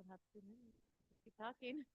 still have 2 minutes. Keep talking.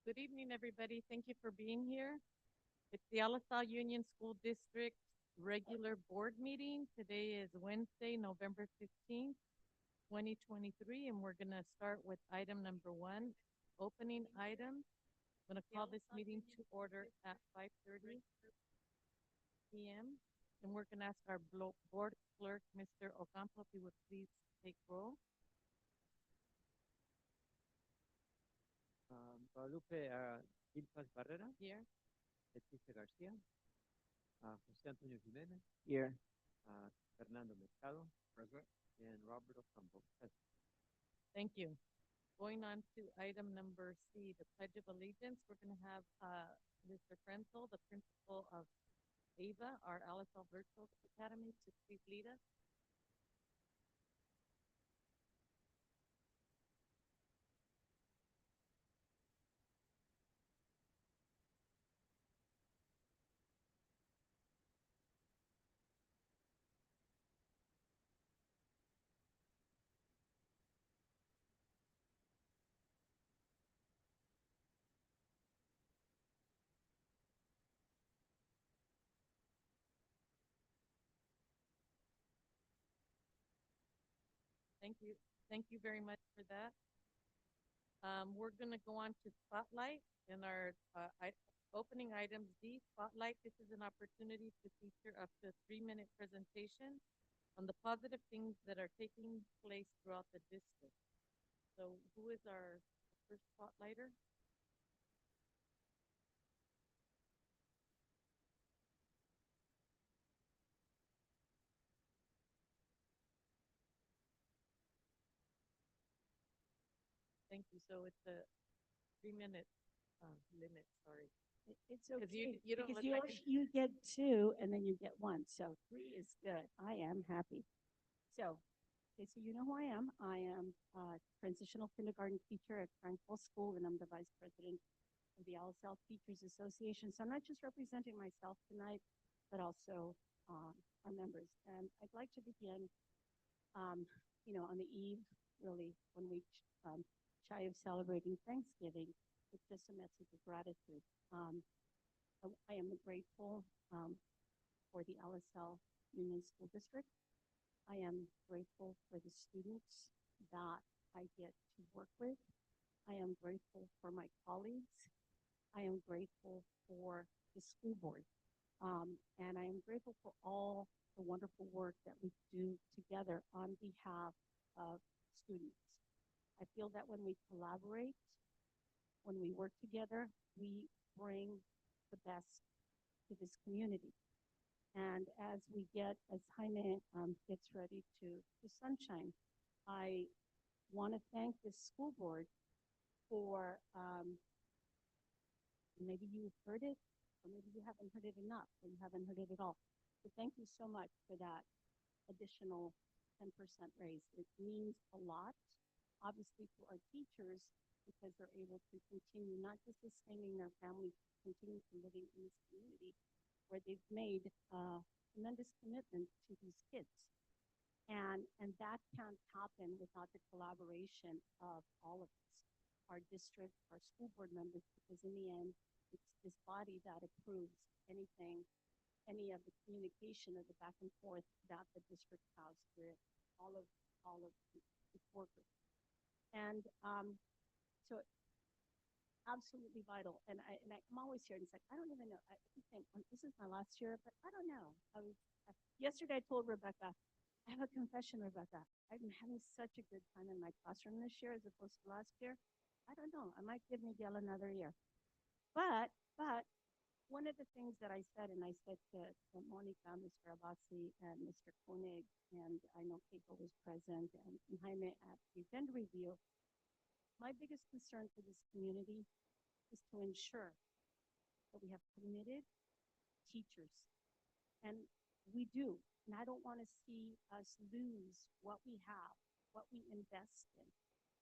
Good evening, everybody. Thank you for being here. It's the Alisal Union School District regular board meeting. Today is Wednesday, November 15th, 2023, and we're going to start with item number one, opening item. I'm going to call this meeting to order at 5:30 p.m. And we're going to ask our board clerk, Mr. Ocampo, if he would please take roll Guadalupe Vilpas Barrera, here. Leticia García, José Antonio Jiménez, Here. Fernando Mercado, present, and Robert Ocampo, present. Thank you. Going on to item number C, the Pledge of Allegiance. We're going to have Mr. Frenzel, the principal of AVA, our Alisal Virtual Academy, to please lead us. Thank you. Thank you very much for that. We're going to go on to Spotlight in our opening items D. Spotlight, this is an opportunity to feature up to a 3-minute presentation on the positive things that are taking place throughout the district. So who is our first spotlighter? Thank you. So it's a 3-minute limit, sorry. It's 'Cause okay, you don't because look like you get two and then you get one, so three is good. I am happy. So, okay, so you know who I am. I am a transitional kindergarten teacher at Frankwell School, and I'm the vice president of the LSL Teachers Association. So I'm not just representing myself tonight, but also our members. And I'd like to begin, um, on the eve, really, when we shy of celebrating Thanksgiving, with just a message of gratitude. Um, I am grateful for the LSL Union School District. I am grateful for the students that I get to work with. I am grateful for my colleagues. I am grateful for the school board. And I am grateful for all the wonderful work that we do together on behalf of students. I feel that when we collaborate, when we work together, we bring the best to this community. And as Jaime gets ready to sunshine, I want to thank the school board for, maybe you've heard it, or maybe you haven't heard it enough, or you haven't heard it at all. So thank you so much for that additional 10% raise. It means a lot, obviously, to our teachers, because they're able to continue not just sustaining their families, continue to living in this community where they've made tremendous commitment to these kids. And that can't happen without the collaboration of all of us, our district, our school board members, because in the end, it's this body that approves anything, any of the communication or the back and forth that the district has with all of its workers. And so absolutely vital. And I'm always here, and it's like, I don't even know. I keep saying, this is my last year, but I don't know. Yesterday I told Rebecca, I have a confession, Rebecca. I've been having such a good time in my classroom this year as opposed to last year. I don't know. I might give Miguel another year. But one of the things that I said, and I said to Monica, Mr. Abbasi, and Mr. Koenig, and I know Keiko was present, and Jaime at the agenda review, my biggest concern for this community is to ensure that we have committed teachers. And we do. And I don't want to see us lose what we have, what we invest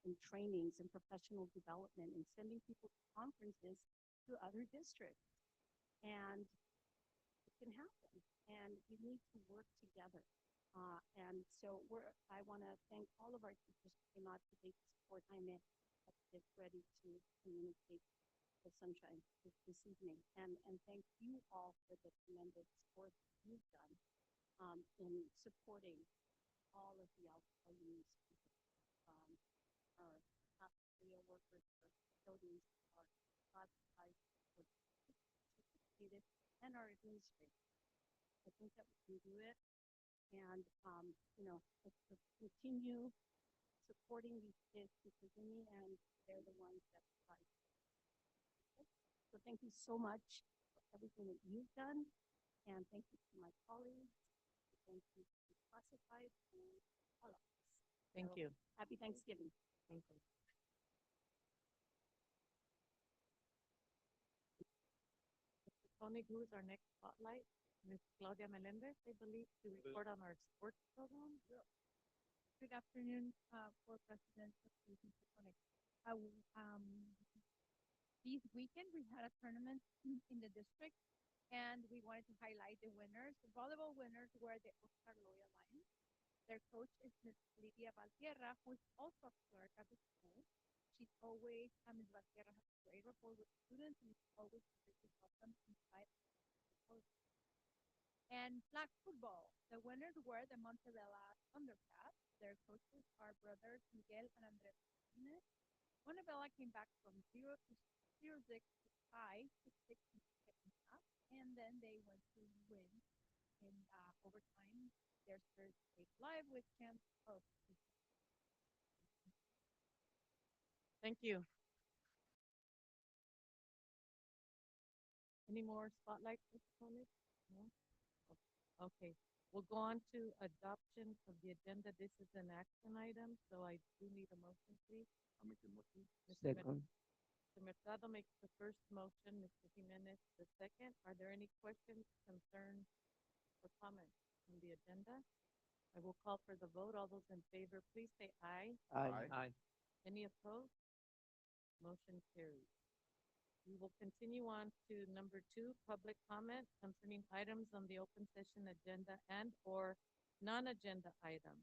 in trainings and professional development and sending people to conferences to other districts. And it can happen. And we need to work together. And so I want to thank all of our teachers who came out today to support Jaime as he gets ready to communicate the sunshine this evening. And thank you all for the tremendous work you've done in supporting all of the Alcoa Union students, our cafeteria workers, our custodians, our classified, participated, and our administrators. I think that we can do it, and let's continue supporting these kids because in the end, they're the ones that fight. So thank you so much for everything that you've done, and thank you to my colleagues. Thank you to Classified and all of us. Thank you. Happy Thanksgiving. Thank you. Mr. Koenig, who is our next spotlight? Ms. Claudia Melendez, I believe, to report on our sports program. Good afternoon, Board President, Mr. Koenig. This weekend we had a tournament in the district, and we wanted to highlight the winners. The volleyball winners were the Oscar Loya Lions. Their coach is Ms. Lydia Valtierra, who is also a clerk at the school. She's always, Ms. Valtierra has a great rapport with students and is always eager to help them inside the course. And flag football, the winners were the Montebella Thundercats. Their coaches are brothers Miguel and Andres Martinez. Montebella came back from 0-6 to tie 6-6 in the second half, and then they went to win in overtime. Their third stayed live with chance of. Thank you. Any more spotlights, Mr. Koenig? No? Okay, we'll go on to adoption of the agenda. This is an action item, so I do need a motion, please. I'll make the motion. Mr. Mercado makes the first motion, Mr. Jimenez the second. Are there any questions, concerns, or comments on the agenda? I will call for the vote. All those in favor, please say aye. Aye. Any opposed? Motion carries. We will continue on to number 2, public comment concerning items on the open session agenda and/or non-agenda items.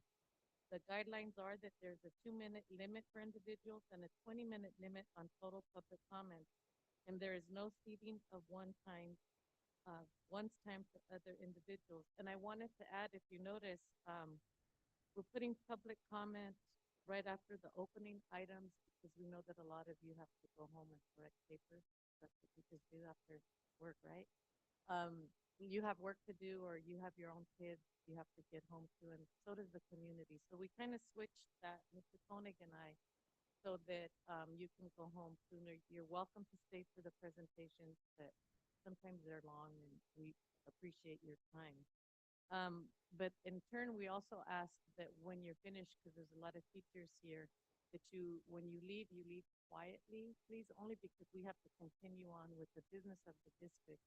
The guidelines are that there's a 2-minute limit for individuals and a 20-minute limit on total public comments. And there is no ceding of one's time to other individuals. And I wanted to add, if you notice, we're putting public comment right after the opening items because we know that a lot of you have to go home and correct papers. That's what teachers do after work, right? You have work to do, or you have your own kids you have to get home to, and so does the community. So we kind of switched that, Mr. Koenig and I, so that you can go home sooner. You're welcome to stay for the presentations, but sometimes they're long, and we appreciate your time. But in turn, we also ask that when you're finished, because there's a lot of teachers here, that when you leave quietly, please, only because we have to continue on with the business of the district.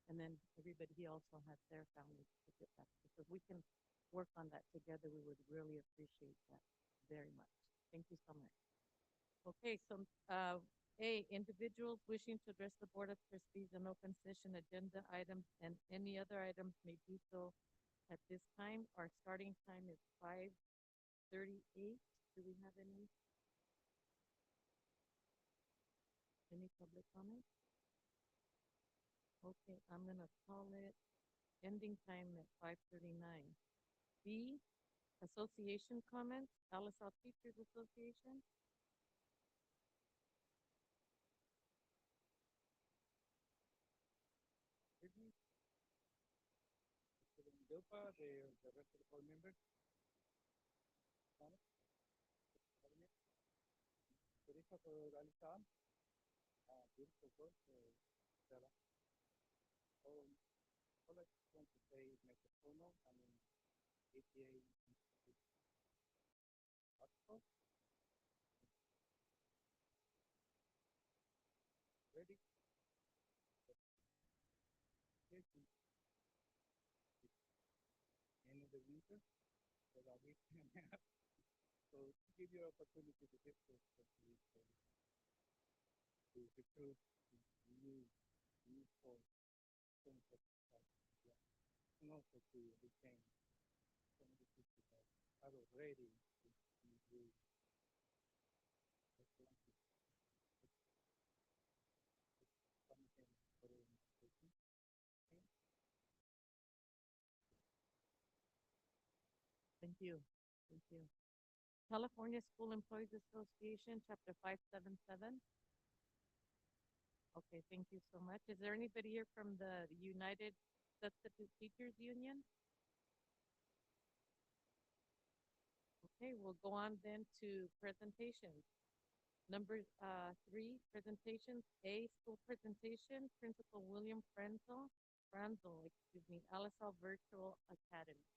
And then everybody also has their families to get back to. So if we can work on that together, we would really appreciate that very much. Thank you so much. Okay, so A, individuals wishing to address the Board of Trustees on open session agenda items and any other items may do so at this time. Our starting time is 5:38. Do we have any public comment? Okay, I'm gonna call it ending time at 5:39. B, association comments, LaSalle Teachers Association. Evening. Mr. Mendoza, the rest of the board members. Comments? Teresa for Alisa. Beautiful work, Stella. All I just want to say is Mexicono, I mean, APA article. Ready? Yes, end of the winter, so that we can have, so to give you opportunity to get to recruit new for things that yeah, and also to retain some of the people that are already in the Thank you. Thank you. California School Employees Association, Chapter 577. Okay, thank you so much. Is there anybody here from the United Substitute Teachers Union? Okay, we'll go on then to presentations. Number 3, presentations. A, school presentation, Principal William Franzel, LaSalle Virtual Academy.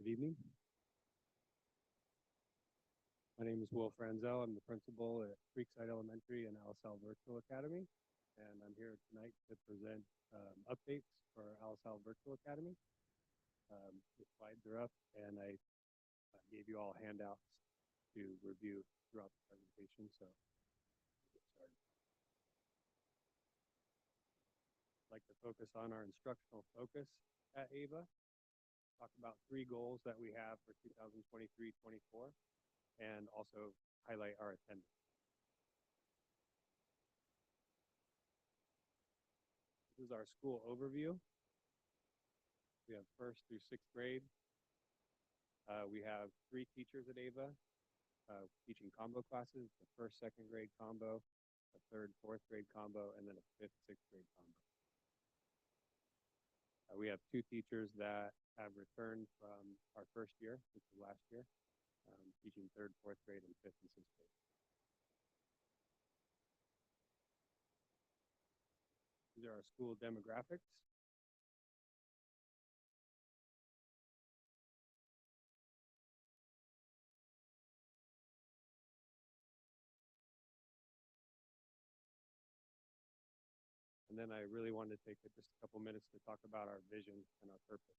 Good evening. My name is Will Franzel. I'm the principal at Creekside Elementary and LaSalle Virtual Academy. And I'm here tonight to present updates for LaSalle Virtual Academy. The slides are up, and I gave you all handouts to review throughout the presentation. So let's get started. I'd like to focus on our instructional focus at AVA. Talk about 3 goals that we have for 2023-24, and also highlight our attendance. This is our school overview. We have 1st through 6th grade. We have 3 teachers at AVA teaching combo classes, the 1st, 2nd grade combo, a 3rd, 4th grade combo, and then a 5th, 6th grade combo. We have 2 teachers that have returned from our 1st year, which was last year, teaching 3rd, 4th grade, and 5th and 6th grade. These are our school demographics. And then I really wanted to take just a couple minutes to talk about our vision and our purpose.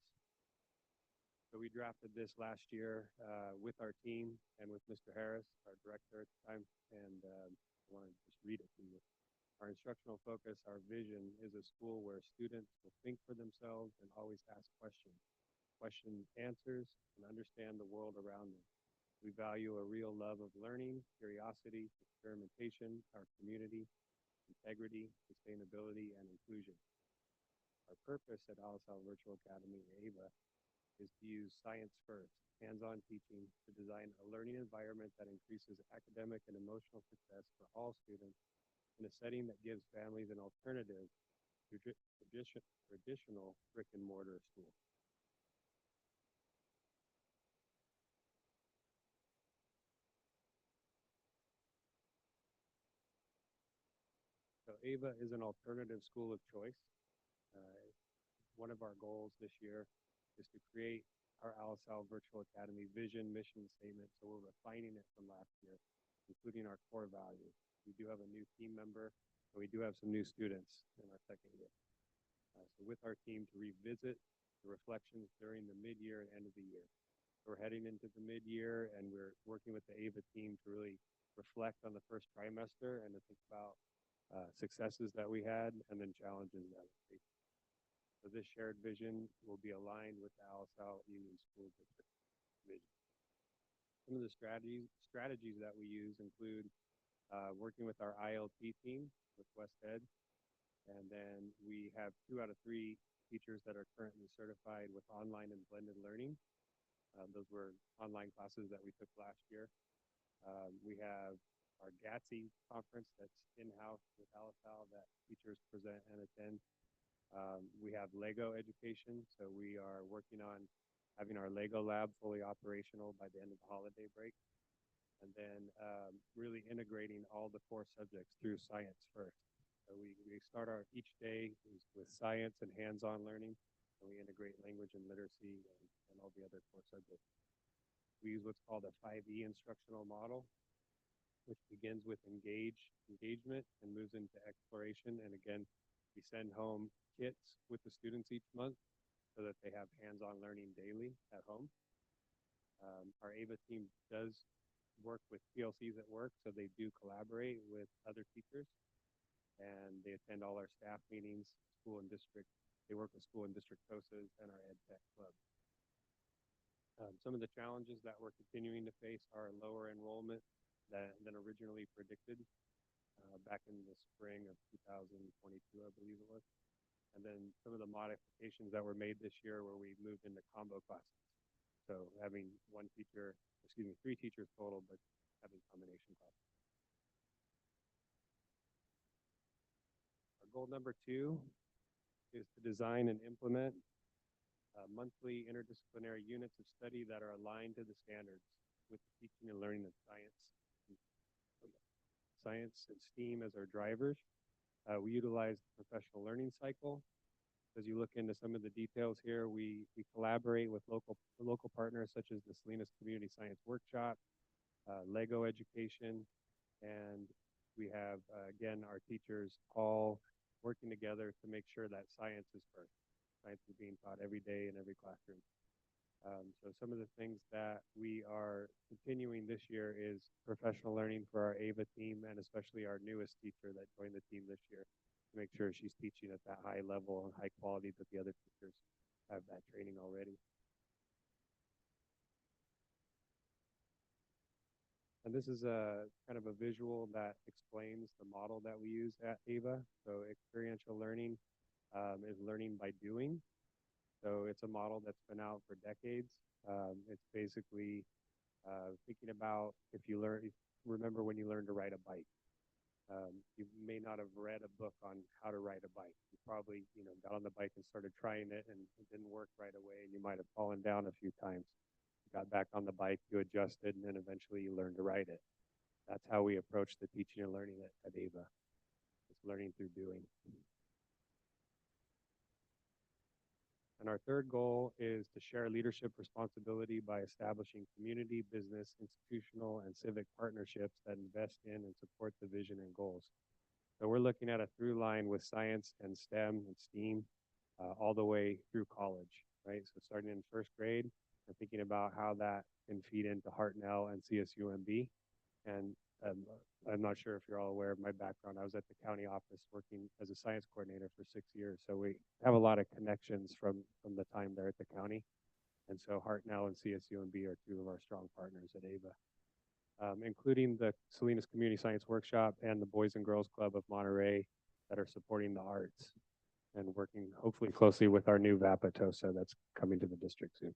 So we drafted this last year with our team and with Mr. Harris, our director at the time, and I want to just read it to you. Our instructional focus, our vision, is a school where students will think for themselves and always ask questions. Question answers and understand the world around them. We value a real love of learning, curiosity, experimentation, our community, integrity, sustainability, and inclusion. Our purpose at LaSalle Virtual Academy, AVA, is to use science first, hands-on teaching to design a learning environment that increases academic and emotional success for all students in a setting that gives families an alternative to traditional brick and mortar school. So AVA is an alternative school of choice. Uh, One of our goals this year is to create our Alisal Virtual Academy vision, mission statement. So we're refining it from last year, including our core values. We do have a new team member, and we do have some new students in our second year. So with our team to revisit the reflections during the mid-year and end of the year. So we're heading into the mid-year, and we're working with the AVA team to really reflect on the first trimester and to think about successes that we had and then challenges that we faced. So this shared vision will be aligned with the Alisal Union School District vision. Some of the strategies that we use include working with our ILT team with West Ed, and then we have 2 out of 3 teachers that are currently certified with online and blended learning. Those were online classes that we took last year. We have our GATSE conference that's in-house with Alisal that teachers present and attend. We have Lego education, so we are working on having our Lego lab fully operational by the end of the holiday break. And then really integrating all the core subjects through science first. So we start our each day with science and hands-on learning, and we integrate language and literacy and all the other core subjects. We use what's called a 5E instructional model, which begins with engagement and moves into exploration. And again, we send home kits with the students each month so that they have hands-on learning daily at home. Our AVA team does work with PLCs at work, so they do collaborate with other teachers, and they attend all our staff meetings, school and district. They work with school and district COSAs and our Ed Tech Club. Some of the challenges that we're continuing to face are lower enrollment than originally predicted back in the spring of 2022, I believe it was. And then some of the modifications that were made this year where we moved into combo classes. So having 3 teachers total, but having combination classes. Our goal number 2 is to design and implement monthly interdisciplinary units of study that are aligned to the standards with the teaching and learning of science and STEAM as our drivers. We utilize the professional learning cycle. As you look into some of the details here, we collaborate with local partners such as the Salinas Community Science Workshop, Lego Education, and we have, again, our teachers all working together to make sure that science is first. Science is being taught every day in every classroom. So some of the things that we are continuing this year is professional learning for our AVA team, and especially our newest teacher that joined the team this year, to make sure she's teaching at that high level and high quality that the other teachers have that training already. And this is a kind of a visual that explains the model that we use at AVA. So experiential learning is learning by doing. So it's a model that's been out for decades. It's basically thinking about remember when you learned to ride a bike. You may not have read a book on how to ride a bike. You probably, got on the bike and started trying it, and it didn't work right away, and you might have fallen down a few times. You got back on the bike, you adjusted, and then eventually you learned to ride it. That's how we approach the teaching and learning at AVA. It's learning through doing. And our third goal is to share leadership responsibility by establishing community, business, institutional, and civic partnerships that invest in and support the vision and goals. So we're looking at a through line with science and STEM and STEAM all the way through college, right? So starting in first grade and thinking about how that can feed into Hartnell and CSUMB. And I'm not sure if you're all aware of my background. I was at the county office working as a science coordinator for 6 years. So we have a lot of connections from the time there at the county. And so Hartnell and CSUMB are 2 of our strong partners at AVA, including the Salinas Community Science Workshop and the Boys and Girls Club of Monterey that are supporting the arts and working hopefully closely with our new Vapatosa that's coming to the district soon.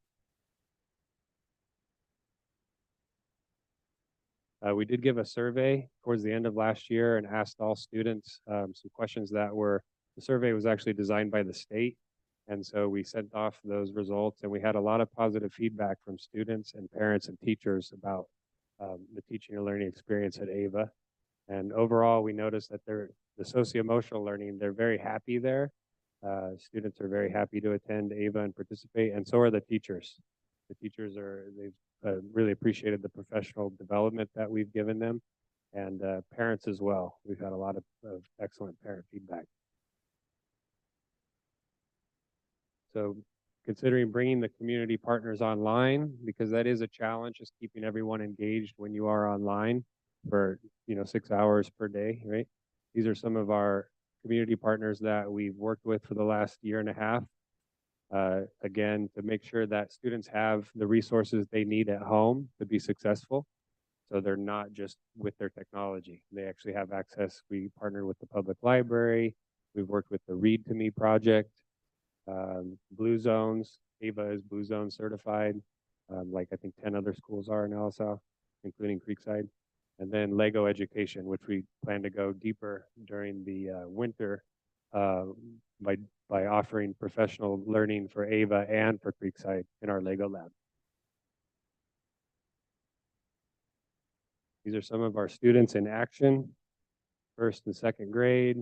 We did give a survey towards the end of last year and asked all students some questions that were The survey was actually designed by the state. And so we sent off those results, and we had a lot of positive feedback from students and parents and teachers about the teaching and learning experience at AVA. And overall, we noticed that the socio-emotional learning, they're very happy there. Students are very happy to attend AVA and participate, and so are the teachers. The teachers they've really appreciated the professional development that we've given them, and parents as well. We've had a lot of excellent parent feedback. So considering bringing the community partners online, because that is a challenge, just keeping everyone engaged when you are online for 6 hours per day, right? These are some of our community partners that we've worked with for the last year and a half. Again, to make sure that students have the resources they need at home to be successful. So they're not just with their technology. They actually have access. We partner with the public library. We've worked with the Read to Me project. Blue Zones, AVA is Blue Zone certified, like I think 10 other schools are in LSL, including Creekside. And then Lego Education, which we plan to go deeper during the winter by offering professional learning for AVA and for Creekside in our Lego lab. These are some of our students in action, first and second grade.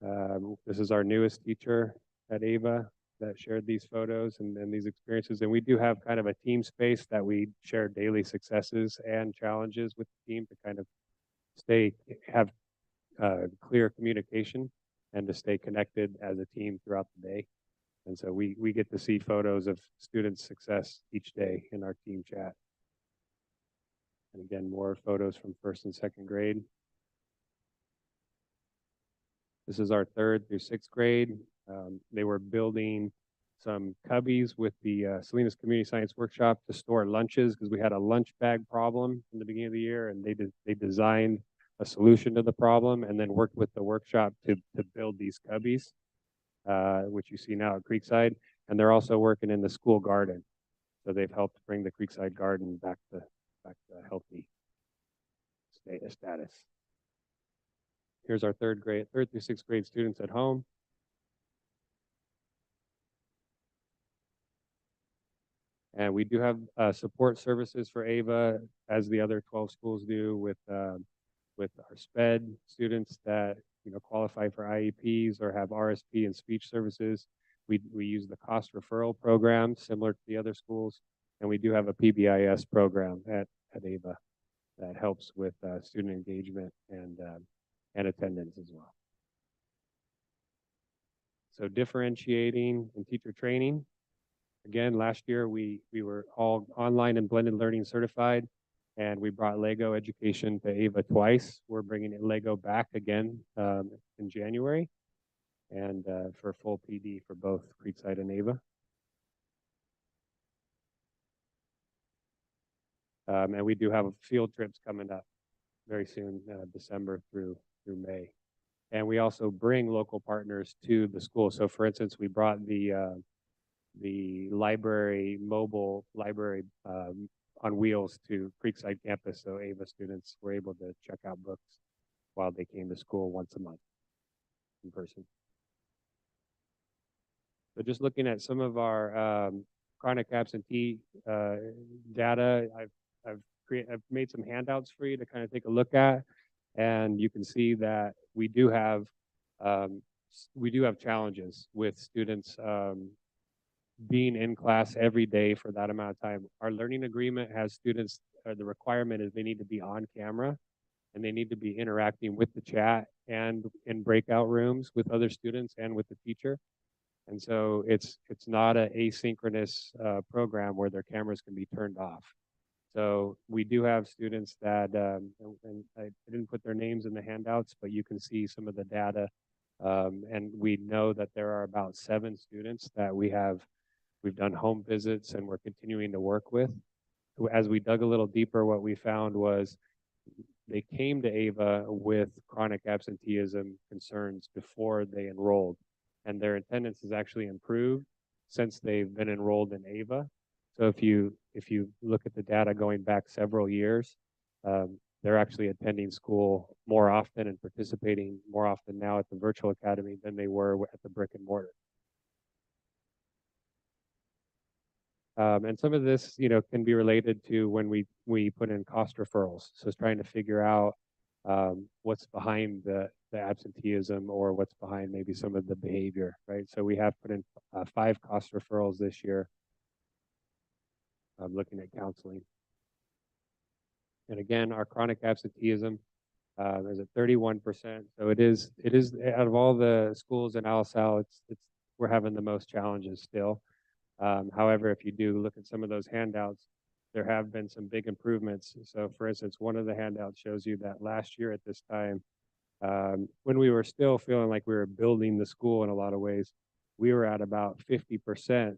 This is our newest teacher at AVA that shared these photos and these experiences. And we do have kind of a team space that we share daily successes and challenges with the team to kind of have clear communication and to stay connected as a team throughout the day. And so we get to see photos of students' success each day in our team chat. And again, more photos from first and second grade. This is our third through sixth grade. They were building some cubbies with the Salinas Community Science Workshop to store lunches because we had a lunch bag problem in the beginning of the year, and they designed a solution to the problem and then worked with the workshop to build these cubbies, which you see now at Creekside. And they're also working in the school garden. So they've helped bring the Creekside garden back to healthy status. Here's our third through sixth grade students at home. And we do have support services for AVA, as the other 12 schools do, with our SPED students that qualify for IEPs or have RSP and speech services. We use the cost referral program similar to the other schools, and we do have a PBIS program at AVA that helps with student engagement and attendance as well. So differentiating and teacher training. Again, last year we were all online and blended learning certified, and we brought Lego Education to AVA twice. We're bringing Lego back again in January, and for full PD for both Creekside and AVA. And we do have field trips coming up very soon, December through May. And we also bring local partners to the school. So for instance, we brought the mobile library on wheels to Creekside campus. So AVA students were able to check out books while they came to school once a month in person. So just looking at some of our chronic absentee data, I've made some handouts for you to kind of take a look at, and you can see that we do have challenges with students being in class every day for that amount of time. Our learning agreement has students, the requirement is they need to be on camera and they need to be interacting with the chat and in breakout rooms with other students and with the teacher. And so it's not an asynchronous program where their cameras can be turned off. So we do have students that, and I didn't put their names in the handouts, but you can see some of the data. And we know that there are about 7 students that we've done home visits and we're continuing to work with. As we dug a little deeper, what we found was they came to AVA with chronic absenteeism concerns before they enrolled, and their attendance has actually improved since they've been enrolled in AVA. So if you look at the data going back several years, they're actually attending school more often and participating more often now at the virtual academy than they were at the brick and mortar. And some of this, can be related to when we put in cost referrals. So it's trying to figure out what's behind the absenteeism or what's behind maybe some of the behavior, right? So we have put in 5 cost referrals this year. Looking at counseling. And again, our chronic absenteeism is at 31%. So it is out of all the schools in ALSAL, we're having the most challenges still. However, if you do look at some of those handouts, there have been some big improvements. So for instance, one of the handouts shows you that last year at this time, when we were still feeling like we were building the school in a lot of ways, we were at about 50%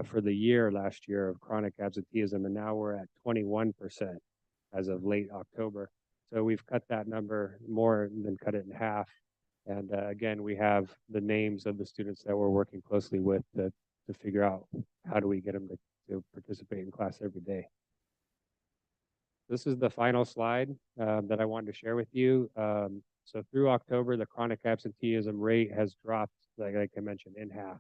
for the year last year of chronic absenteeism, and now we're at 21% as of late October. So we've cut that number more than cut it in half. And again, we have the names of the students that we're working closely with to figure out how do we get them to participate in class every day. This is the final slide that I wanted to share with you. So through October, the chronic absenteeism rate has dropped, like I mentioned, in half.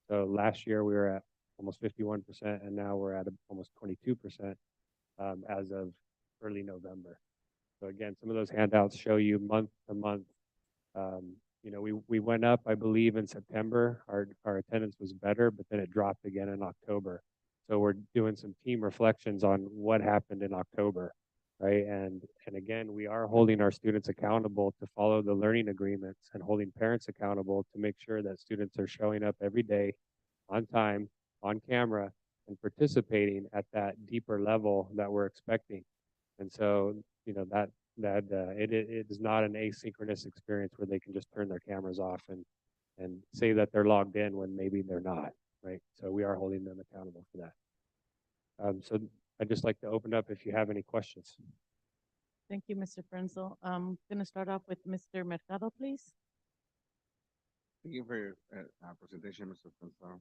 So last year we were at almost 51%, and now we're at almost 22% as of early November. So again, some of those handouts show you month to month. We went up, I believe, in September. Our attendance was better, but then it dropped again in October. So we're doing some team reflections on what happened in October, right? And again, we are holding our students accountable to follow the learning agreements and holding parents accountable to make sure that students are showing up every day on time, on camera, and participating at that deeper level that we're expecting. And so, it is not an asynchronous experience where they can just turn their cameras off and say that they're logged in when maybe they're not, right? So we are holding them accountable for that. So I'd just like to open up if you have any questions. Thank you, Mr. Frenzel. I'm going to start off with Mr. Mercado, please. Thank you for your presentation, Mr. Frenzel.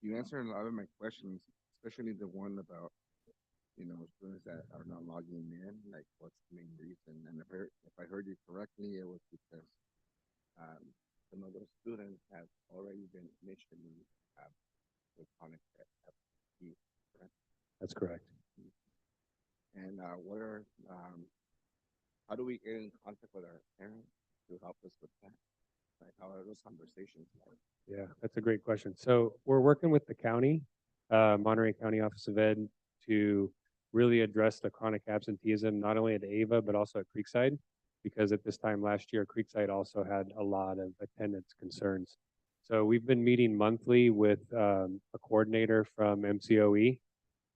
You answered a lot of my questions, especially the one about, students that are not logging in, like what's the main reason? And if I heard you correctly, it was because some of those students have already been initially with chronic absenteeism, correct? That's correct. And how do we get in contact with our parents to help us with that? Like, how are those conversations like? Yeah, that's a great question. So we're working with the county, Monterey County Office of Ed, to really address the chronic absenteeism, not only at AVA, but also at Creekside, because at this time last year, Creekside also had a lot of attendance concerns. So we've been meeting monthly with a coordinator from MCOE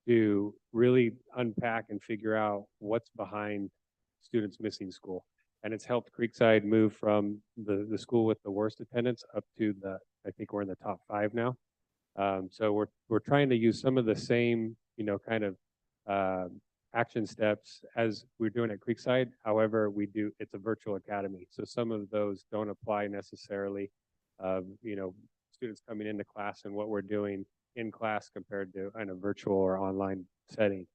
to really unpack and figure out what's behind students missing school. And it's helped Creekside move from the school with the worst attendance up to I think we're in the top 5 now. So we're trying to use some of the same, kind of action steps as we're doing at Creekside. However, it's a virtual academy. So some of those don't apply necessarily, students coming into class and what we're doing in class compared to in a virtual or online setting.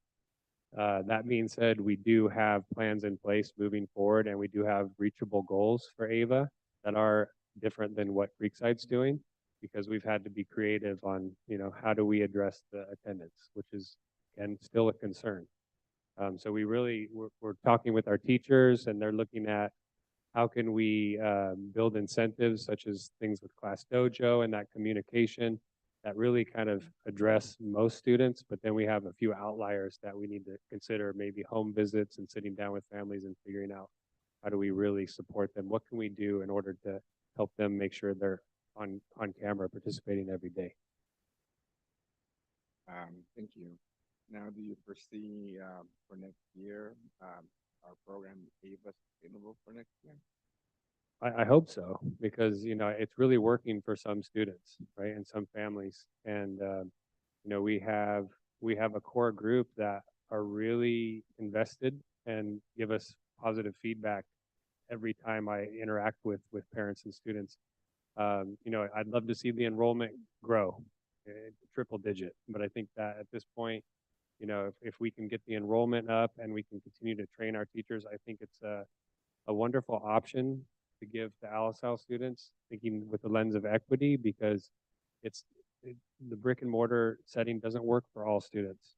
That being said, we do have plans in place moving forward, and we do have reachable goals for AVA that are different than what Creekside's doing, because we've had to be creative on, how do we address the attendance, which is, again, still a concern. So we're talking with our teachers, and they're looking at how can we build incentives such as things with Class Dojo and that communication that really kind of address most students, but then we have a few outliers that we need to consider, maybe home visits and sitting down with families and figuring out how do we really support them? What can we do in order to help them make sure they're on camera participating every day? Thank you. Now, do you foresee for next year our program AVA sustainable for next year? I hope so, because it's really working for some students, right, and some families, and we have a core group that are really invested and give us positive feedback every time I interact with parents and students. I'd love to see the enrollment grow, triple digit, but I think that at this point, you know, if we can get the enrollment up and we can continue to train our teachers, I think it's a wonderful option to give to ALISAL students, thinking with the lens of equity, because it's the brick and mortar setting doesn't work for all students.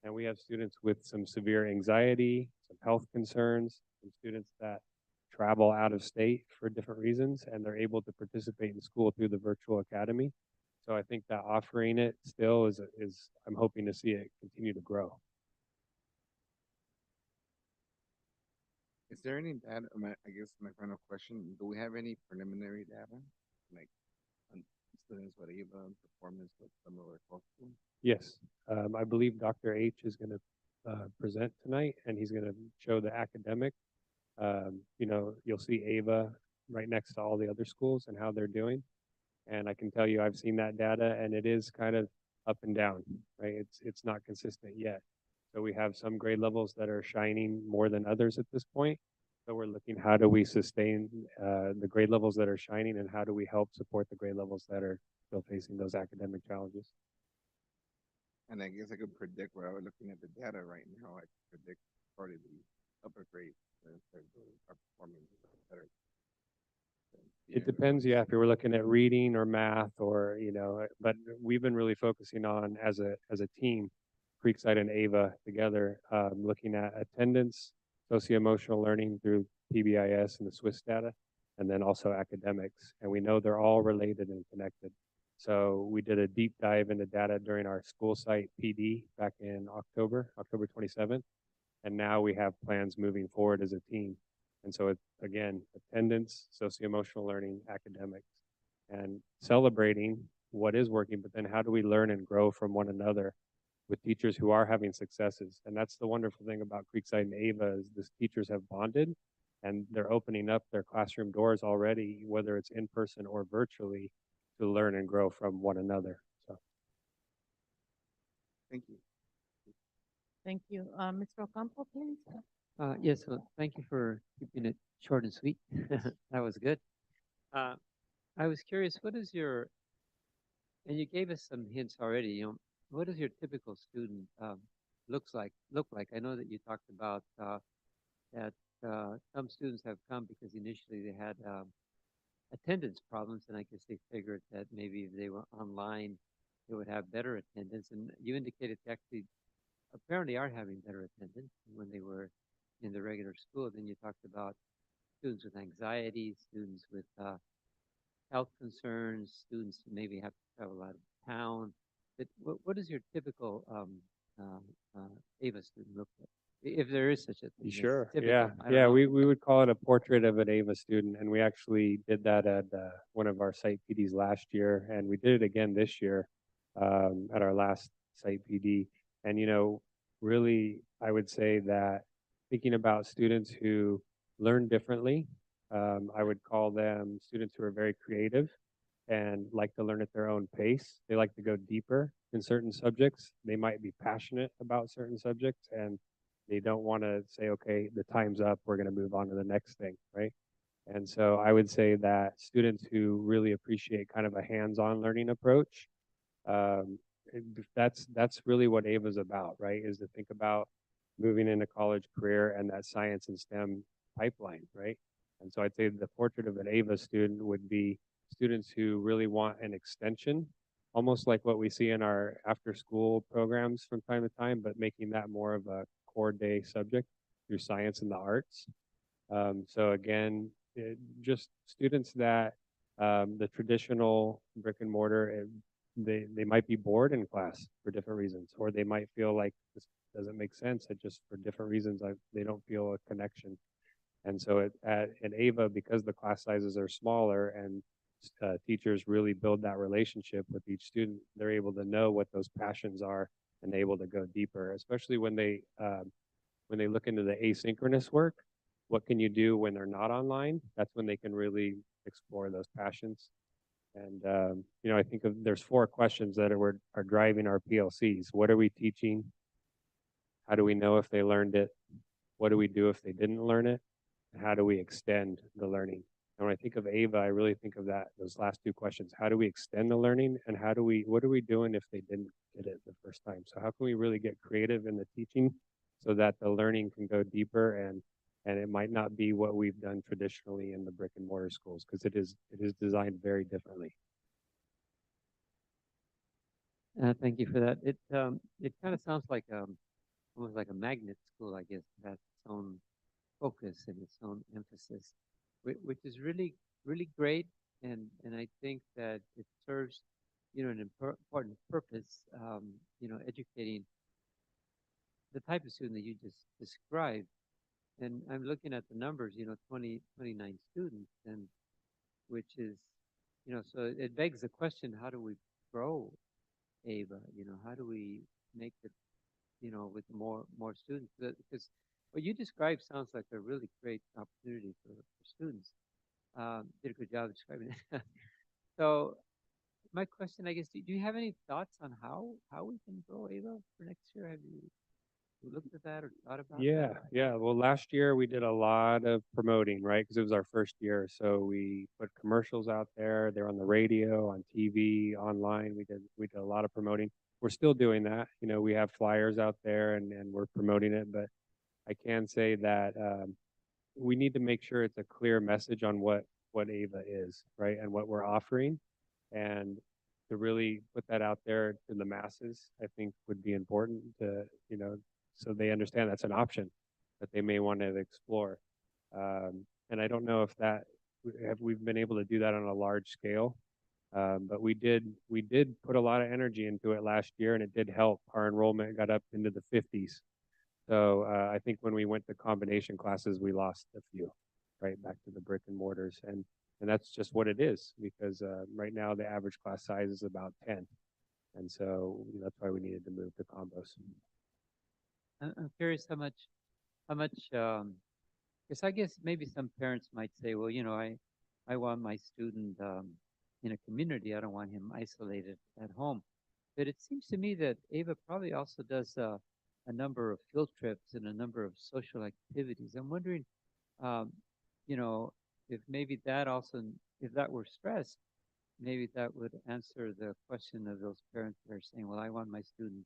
And we have students with some severe anxiety, some health concerns, some students that travel out of state for different reasons, and they're able to participate in school through the virtual academy. So I think that offering it still is I'm hoping to see it continue to grow. Is there any data, I guess my final question, do we have any preliminary data? Like on students with AVA and performance with some of our core schools? Yes, I believe Dr. H is going to present tonight, and he's going to show the academic. You know, you'll see AVA right next to all the other schools and how they're doing. And I can tell you, I've seen that data, and it is kind of up and down, right? It's not consistent yet. So we have some grade levels that are shining more than others at this point. So we're looking, how do we sustain the grade levels that are shining, and how do we help support the grade levels that are still facing those academic challenges? And I guess I could predict, where I was looking at the data right now, I could predict probably the upper grades are performing better. It depends, yeah, if you're looking at reading or math or, you know, but we've been really focusing on as a team, Creekside and AVA together, looking at attendance, socio-emotional learning through PBIS and the Swiss data, and then also academics. And we know they're all related and connected. So we did a deep dive into data during our school site PD back in October 27th. And now we have plans moving forward as a team. And so it's, again, attendance, socio-emotional learning, academics, and celebrating what is working, but then how do we learn and grow from one another with teachers who are having successes? And that's the wonderful thing about Creekside and AVA is these teachers have bonded, and they're opening up their classroom doors already, whether it's in person or virtually, to learn and grow from one another. So Thank you. Thank you. Mr. Ocampo, please. Yes, well, thank you for keeping it short and sweet. That was good. I was curious, what is your, and you gave us some hints already, you know, what does your typical student look like? I know that you talked about that some students have come because initially they had attendance problems, and I guess they figured that maybe if they were online, they would have better attendance. And you indicated they actually apparently are having better attendance when they were in the regular school. Then you talked about students with anxiety, students with health concerns, students who maybe have to travel out of town. But what does your typical AVA student look like? If there is such a thing. as sure, typical, yeah, I don't yeah, know. we would call it a portrait of an AVA student, and we actually did that at one of our site PDs last year, and we did it again this year at our last site PD. And you know, really, I would say that thinking about students who learn differently, I would call them students who are very creative and like to learn at their own pace. They like to go deeper in certain subjects. They might be passionate about certain subjects, and they don't want to say, okay, the time's up, we're going to move on to the next thing, right? And so I would say that students who really appreciate kind of a hands-on learning approach, um, that's really what AVA is about, right? Is to think about moving into college career and that science and STEM pipeline, right? And so I'd say the portrait of an AVA student would be students who really want an extension, almost like what we see in our after-school programs from time to time, but making that more of a core day subject through science and the arts. So again, just students that the traditional brick and mortar, they might be bored in class for different reasons, or they might feel like this doesn't make sense. It just for different reasons, they don't feel a connection. And so at AVA, because the class sizes are smaller and teachers really build that relationship with each student, they're able to know what those passions are and able to go deeper, especially when they look into the asynchronous work. What can you do when they're not online? That's when they can really explore those passions. And you know, I think there's 4 questions that are driving our PLCs. What are we teaching? How do we know if they learned it? What do we do if they didn't learn it? And how do we extend the learning? And when I think of Ava, I really think of those last two questions. How do we extend the learning, and what are we doing if they didn't get it the first time? So how can we really get creative in the teaching so that the learning can go deeper, and it might not be what we've done traditionally in the brick and mortar schools, because it is designed very differently. Thank you for that. It kind of sounds like almost like a magnet school, I guess, that has its own focus and its own emphasis, which is really great. And I think that it serves, an important purpose, educating the type of student that you just described. And I'm looking at the numbers, 29 students, and which is, so it begs the question, how do we grow Ava? How do we make it, with more students? Because what you described sounds like a really great opportunity for students. Did a good job describing it. So my question, I guess, do you have any thoughts on how we can grow Ava for next year? Have you looked at that or thought about Yeah, that? yeah. Well, last year we did a lot of promoting, right? Because it was our first year. So we put commercials out there. They're on the radio, on TV, online. We did a lot of promoting. We're still doing that. We have flyers out there, and we're promoting it. But I can say that we need to make sure it's a clear message on what Ava is, right? And what we're offering. And to really put that out there to the masses, I think would be important to, so they understand that's an option that they may want to explore. And I don't know if we've been able to do that on a large scale, but we did put a lot of energy into it last year, and it did help. Our enrollment got up into the 50s. So I think when we went to combination classes, we lost a few, right back to the brick and mortars, and that's just what it is, because right now the average class size is about 10, and so that's why we needed to move to combos. I'm curious how much, because I guess maybe some parents might say, well, I want my student in a community. I don't want him isolated at home. But it seems to me that Ava probably also does a number of field trips and a number of social activities. I'm wondering, um, if maybe that also, if that were stressed, maybe that would answer the question of those parents that are saying, well, I want my student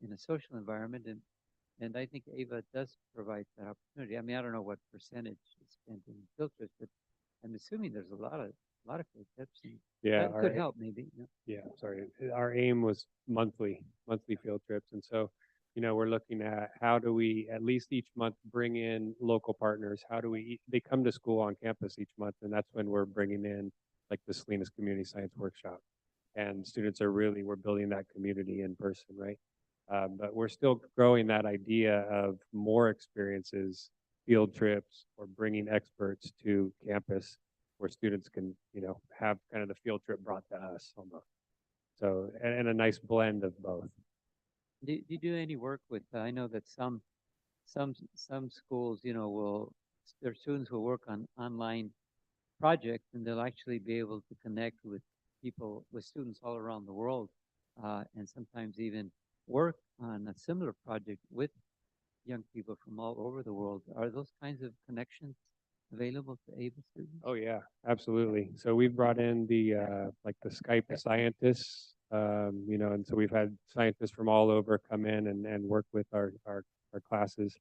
in a social environment, and I think Ava does provide that opportunity. I mean, I don't know what percentage is spent in field trips, but I'm assuming there's a lot of field trips. And Yeah, that could help maybe. Yeah, sorry. Our aim was monthly field trips, and so we're looking at how do we at least each month bring in local partners. How do they come to school on campus each month, and that's when we're bringing in like the Salinas Community Science Workshop, and students we're building that community in person, right? But we're still growing that idea of more experiences, field trips, or bringing experts to campus where students can, have kind of the field trip brought to us almost. So, and a nice blend of both. Do you do any work with? I know that some schools, their students will work on online projects, and they'll actually be able to connect with students all around the world, and sometimes even work on a similar project with young people from all over the world. Are those kinds of connections available to Ava students? Oh yeah, absolutely. So we've brought in the like the Skype scientists, and so we've had scientists from all over come in and work with our classes.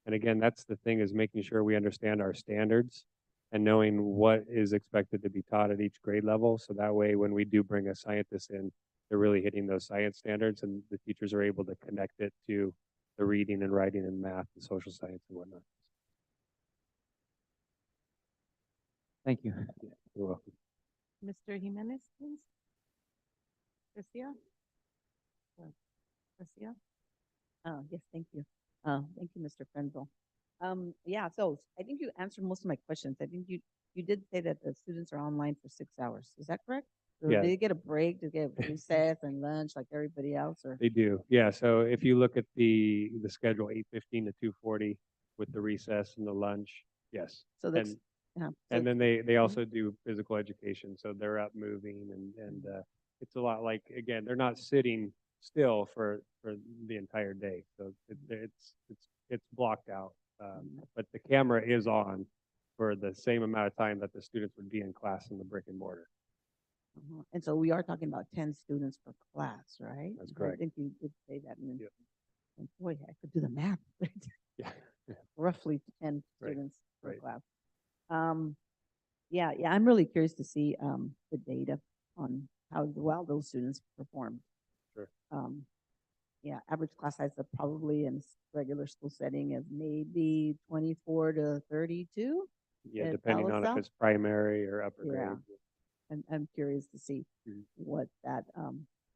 And again, that's the thing, is making sure we understand our standards and knowing what is expected to be taught at each grade level. So that way, when we do bring a scientist in, they're really hitting those science standards, and the teachers are able to connect it to the reading and writing and math and social science and whatnot. Thank you. You're welcome. Mr. Jimenez, please. Garcia? Garcia? Yes, thank you. Thank you, Mr. Frenzel. Yeah, so I think you answered most of my questions. I think you did say that the students are online for 6 hours. Is that correct? Or Yeah. do they get a break? Do they get recess and lunch like everybody else? Or They do. Yeah. So if you look at the schedule, 8:15 to 2:40 with the recess and the lunch, yes. so that's And yeah. So and then it's- they also do physical education, so they're up moving, and it's a lot like, again, they're not sitting still for the entire day, so it's blocked out. But the camera is on for the same amount of time that the students would be in class in the brick and mortar. And so we are talking about 10 students per class, right? That's I correct. think you did say that. Yep. And boy, I could do the math. Yeah. Roughly 10 Right, students per right. class. Yeah, I'm really curious to see the data on how well those students performed. Sure. Yeah, average class size of probably in regular school setting is maybe 24 to 32. Yeah, At depending on if Alisal? it's primary or upper Yeah. grade. And I'm curious to see Mhm. what that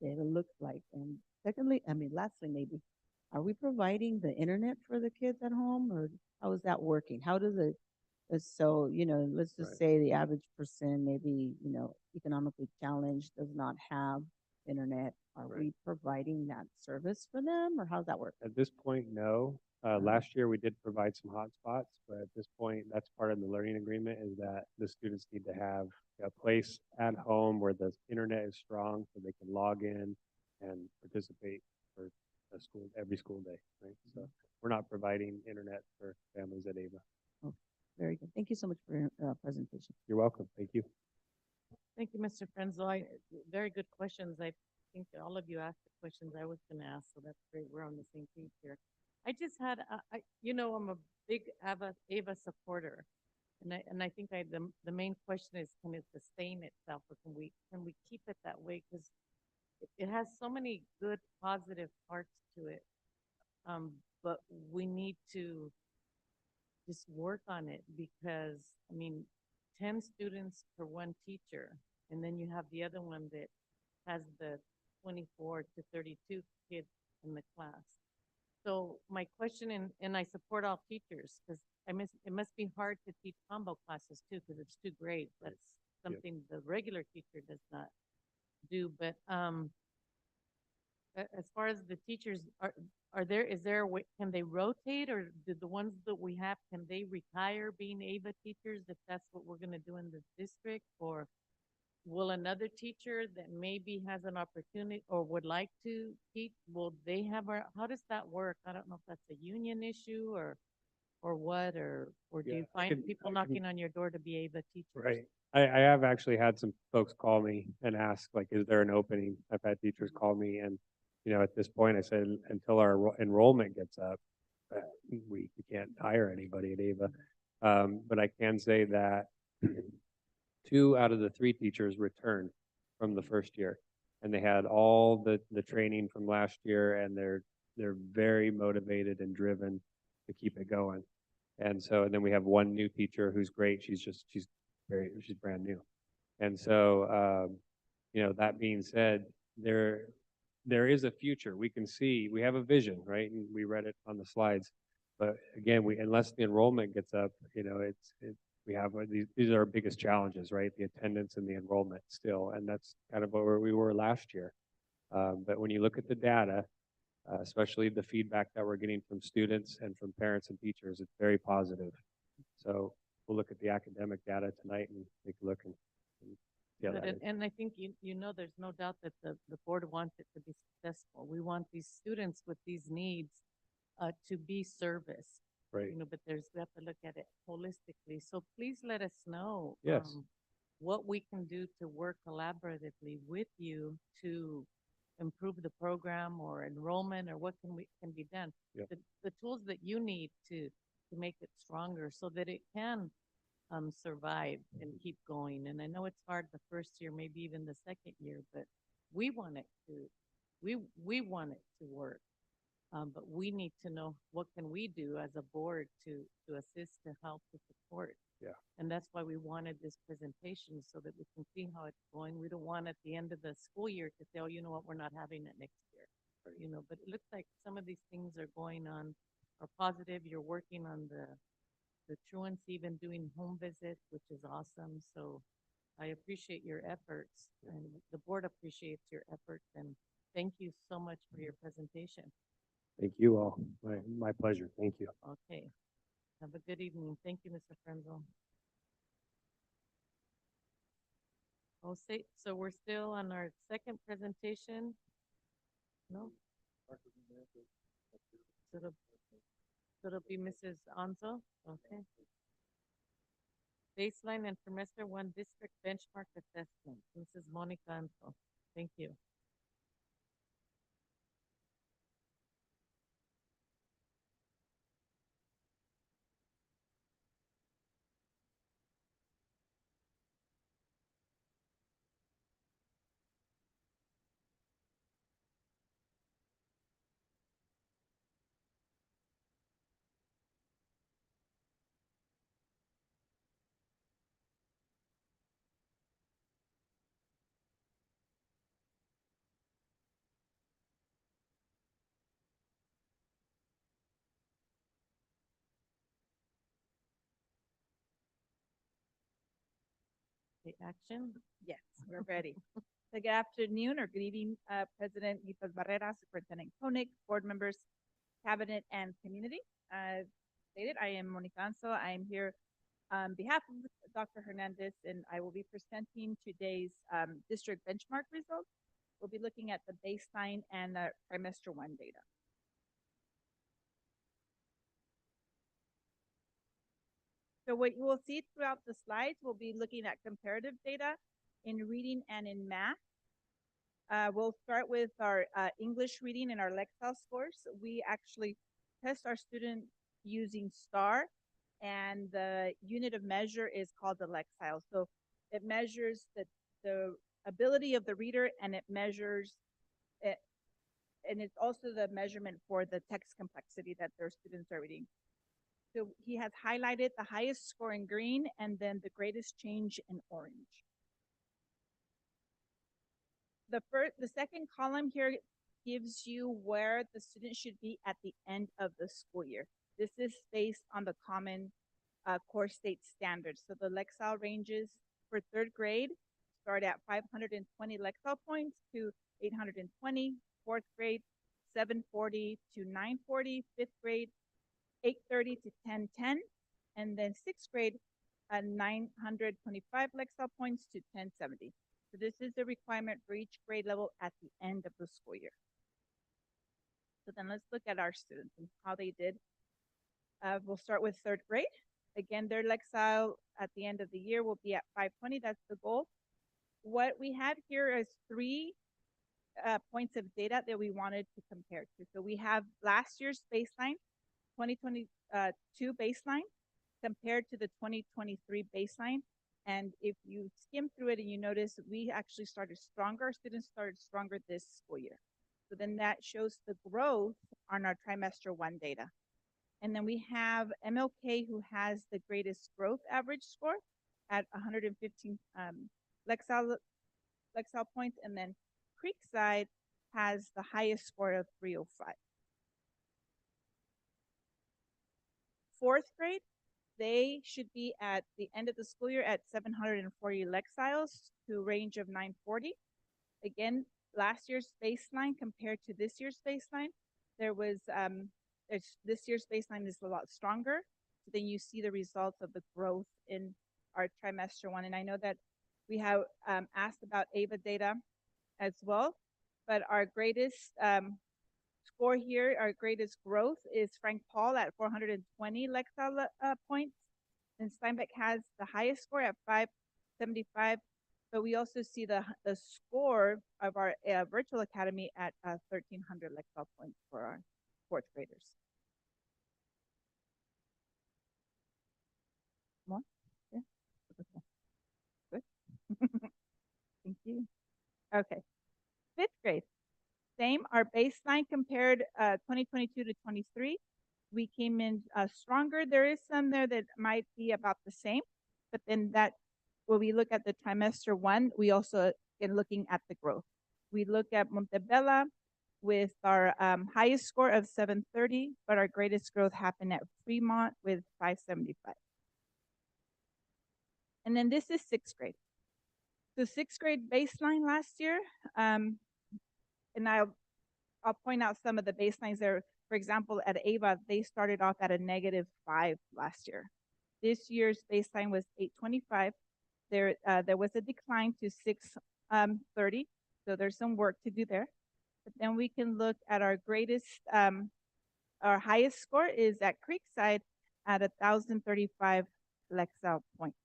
data looks like. And secondly, lastly, maybe, are we providing the internet for the kids at home, or how is that working? How does it, so, let's just Right. say the average person, maybe, economically challenged, does not have internet. Are Right. we providing that service for them, or how's that work? At this point, no. Last year, we did provide some hotspots, but at this point, that's part of the learning agreement is that the students need to have a place at home where the internet is strong so they can log in and participate for a school, every school day, right? So we're not providing internet for families at AVA. Very good. Thank you so much for your presentation. You're welcome. Thank you. Thank you, Mr. Frenzel. Very good questions. I think that all of you asked the questions I was gonna ask, so that's great. We're on the same page here. I just had, I'm a big AVA supporter. And I think the main question is, can it sustain itself, or can we keep it that way? Because it has so many good, positive parts to it. But we need to just work on it because, 10 students per one teacher, and then you have the other one that has the 24 to 32 kids in the class. So my question, and I support all teachers, because it must be hard to teach combo classes too, because it's 2 grades. That's something the regular teacher does not do. But as far as the teachers, is there a way, can they rotate, or do the ones that we have, can they retire being AVA teachers if that's what we're gonna do in the district? Or will another teacher that maybe has an opportunity or would like to teach, will they have how does that work? I don't know if that's a union issue or what, or do Yeah, you I find can- people I can- knocking on your door to be AVA teachers? Right. I have actually had some folks call me and ask, like, is there an opening? I've had teachers call me and, at this point I said, until our enrollment gets up, we can't hire anybody at AVA. But I can say that 2 out of the 3 teachers returned from the first year, and they had all the training from last year, and they're very motivated and driven to keep it going. And then we have 1 new teacher who's great. She's brand new. And so, that being said, there is a future. We can see, we have a vision, right? And we read it on the slides. But again, unless the enrollment gets up, we have these are our biggest challenges, right? The attendance and the enrollment still, and that's kind of where we were last year. But when you look at the data, especially the feedback that we're getting from students and from parents and teachers, it's very positive. So we'll look at the academic data tonight and take a look and see how Good, that is. and I think there's no doubt that the board wants it to be successful. We want these students with these needs to be serviced. Right. But we have to look at it holistically. So please let us know. Yes. What we can do to work collaboratively with you to improve the program or enrollment, or what can be done. Yep. The tools that you need to make it stronger so that it can survive and keep going. And I know it's hard the first year, maybe even the second year, but we want it to work. But we need to know what can we do as a board to assist, to help, to support. Yeah. And that's why we wanted this presentation, so that we can see how it's going. We don't want at the end of the school year to say, oh, you know what, we're not having it next year. Right. But it looks like some of these things are going on, are positive. You're working on the truancy, even doing home visits, which is awesome. So I appreciate your efforts, and the board appreciates your efforts, and thank you so much for your presentation. Thank you all. My pleasure. Thank you. Okay. Have a good evening. Thank you, Mr. Frenzel. So we're still on our second presentation? No? So it'll be Mrs. Anzo? Okay. baseline and trimester one district benchmark assessment. Mrs. Monica Anto. Thank you. Okay, action. Yes, we're ready. So good afternoon or good evening, President Nicolás Barrera, Superintendent Koenig, board members, cabinet, and community. As stated, I am Monica Anso. I am here on behalf of Dr. Hernandez, and I will be presenting today's district benchmark results. We'll be looking at the baseline and the trimester one data. So what you will see throughout the slides, we'll be looking at comparative data in reading and in math. We'll start with our English reading and our Lexile scores. We actually test our student using STAR, and the unit of measure is called the Lexile. So it measures the ability of the reader, and it measures it, and it's also the measurement for the text complexity that their students are reading. So he has highlighted the highest score in green and then the greatest change in orange. The second column here gives you where the student should be at the end of the school year. This is based on the common core state standards. So the Lexile ranges for third grade start at 520 Lexile points to 820, fourth grade 740 to 940, fifth grade 830 to 1010, and then sixth grade 925 Lexile points to 1070. So this is the requirement for each grade level at the end of the school year. So then let's look at our students and how they did. We'll start with third grade. Again, their Lexile at the end of the year will be at 520. That's the goal. What we have here is 3 points of data that we wanted to compare to. So we have last year's baseline, 2022 baseline, compared to the 2023 baseline. And if you skim through it and you notice, we actually started stronger, students started stronger this school year. So then that shows the growth on our trimester one data. And then we have MLK, who has the greatest growth average score at 115 Lexile points. And then Creekside has the highest score of 305. Fourth grade, they should be at the end of the school year at 740 Lexiles to a range of 940. Again, last year's baseline compared to this year's baseline, there was this year's baseline is a lot stronger. So then you see the results of the growth in our trimester one. And I know that we have asked about AVA data as well, but our greatest score here, our greatest growth is Frank Paul at 420 Lexile points. And Steinbeck has the highest score at 575. But we also see the score of our virtual academy at 1,300 Lexile points for our fourth graders. More? Yeah. Good. Thank you. Okay. Fifth grade. Same, our baseline compared 2022 to 23. We came in stronger. There is some there that might be about the same, but then that when we look at the trimester one, we also are looking at the growth. We look at Montebella with our highest score of 730, but our greatest growth happened at Fremont with 575. And then this is sixth grade. So sixth grade baseline last year, and I'll point out some of the baselines there. For example, at AVA, they started off at a -5 last year. This year's baseline was 825. There was a decline to 630. So there's some work to do there. But then we can look at our greatest, our highest score is at Creekside at 1,035 Lexile points.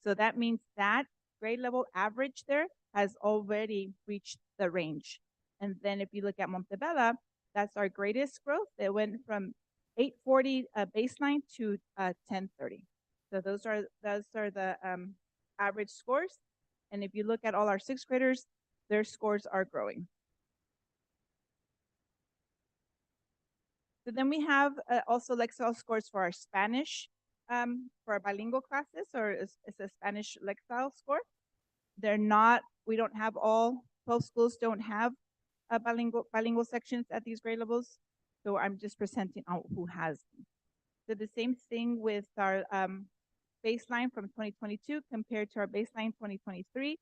So that means that grade level average there has already reached the range. And then if you look at Montebella, that's our greatest growth. It went from 840 baseline to 1030. So those are the average scores. And if you look at all our sixth graders, their scores are growing. So then we have also Lexile scores for our Spanish, for our bilingual classes, or it's a Spanish Lexile score. They're not, we don't have all, 12 schools don't have bilingual sections at these grade levels. So I'm just presenting out who has them. So the same thing with our baseline from 2022 compared to our baseline 2023.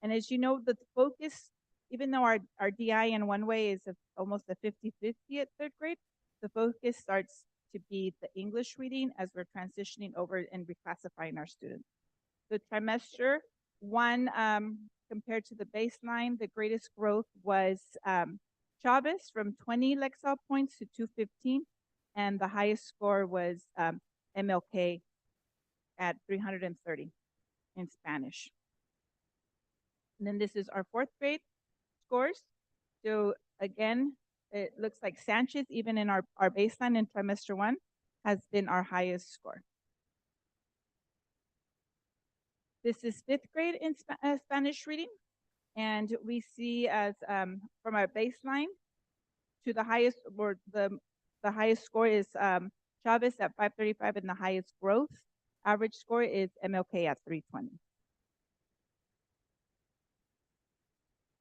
And as you know, the focus, even though our DI in one way is almost a 50-50 at third grade, the focus starts to be the English reading as we're transitioning over and reclassifying our students. The trimester one, compared to the baseline, the greatest growth was Chavez from 20 Lexile points to 215, and the highest score was MLK at 330 in Spanish. And then this is our fourth grade scores. So again, it looks like Sanchez, even in our baseline in trimester one, has been our highest score. This is fifth grade in Spanish reading. And we see as from our baseline to the highest, or the highest score is Chavez at 535, and the highest growth average score is MLK at 320.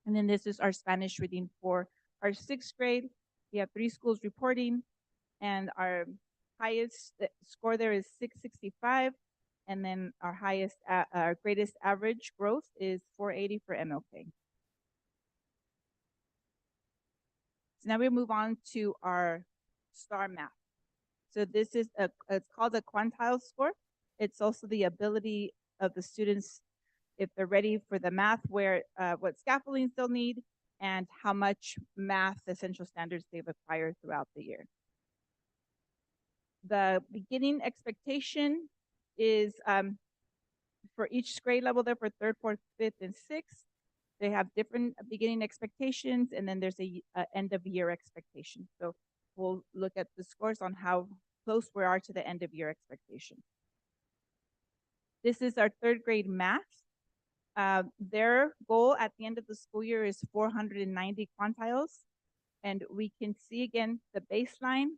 And then this is our Spanish reading for our sixth grade. We have 3 schools reporting, and our highest score there is 665. And then our highest, our greatest average growth is 480 for MLK. So now we move on to our STAR math. So this is it's called a quantile score. It's also the ability of the students, if they're ready for the math, where what scaffoldings they'll need and how much math essential standards they've acquired throughout the year. The beginning expectation is for each grade level there for third, fourth, fifth, and sixth. They have different beginning expectations, and then there's a end of year expectation. So we'll look at the scores on how close we are to the end of year expectation. This is our third grade math. Their goal at the end of the school year is 490 quantiles. And we can see again the baseline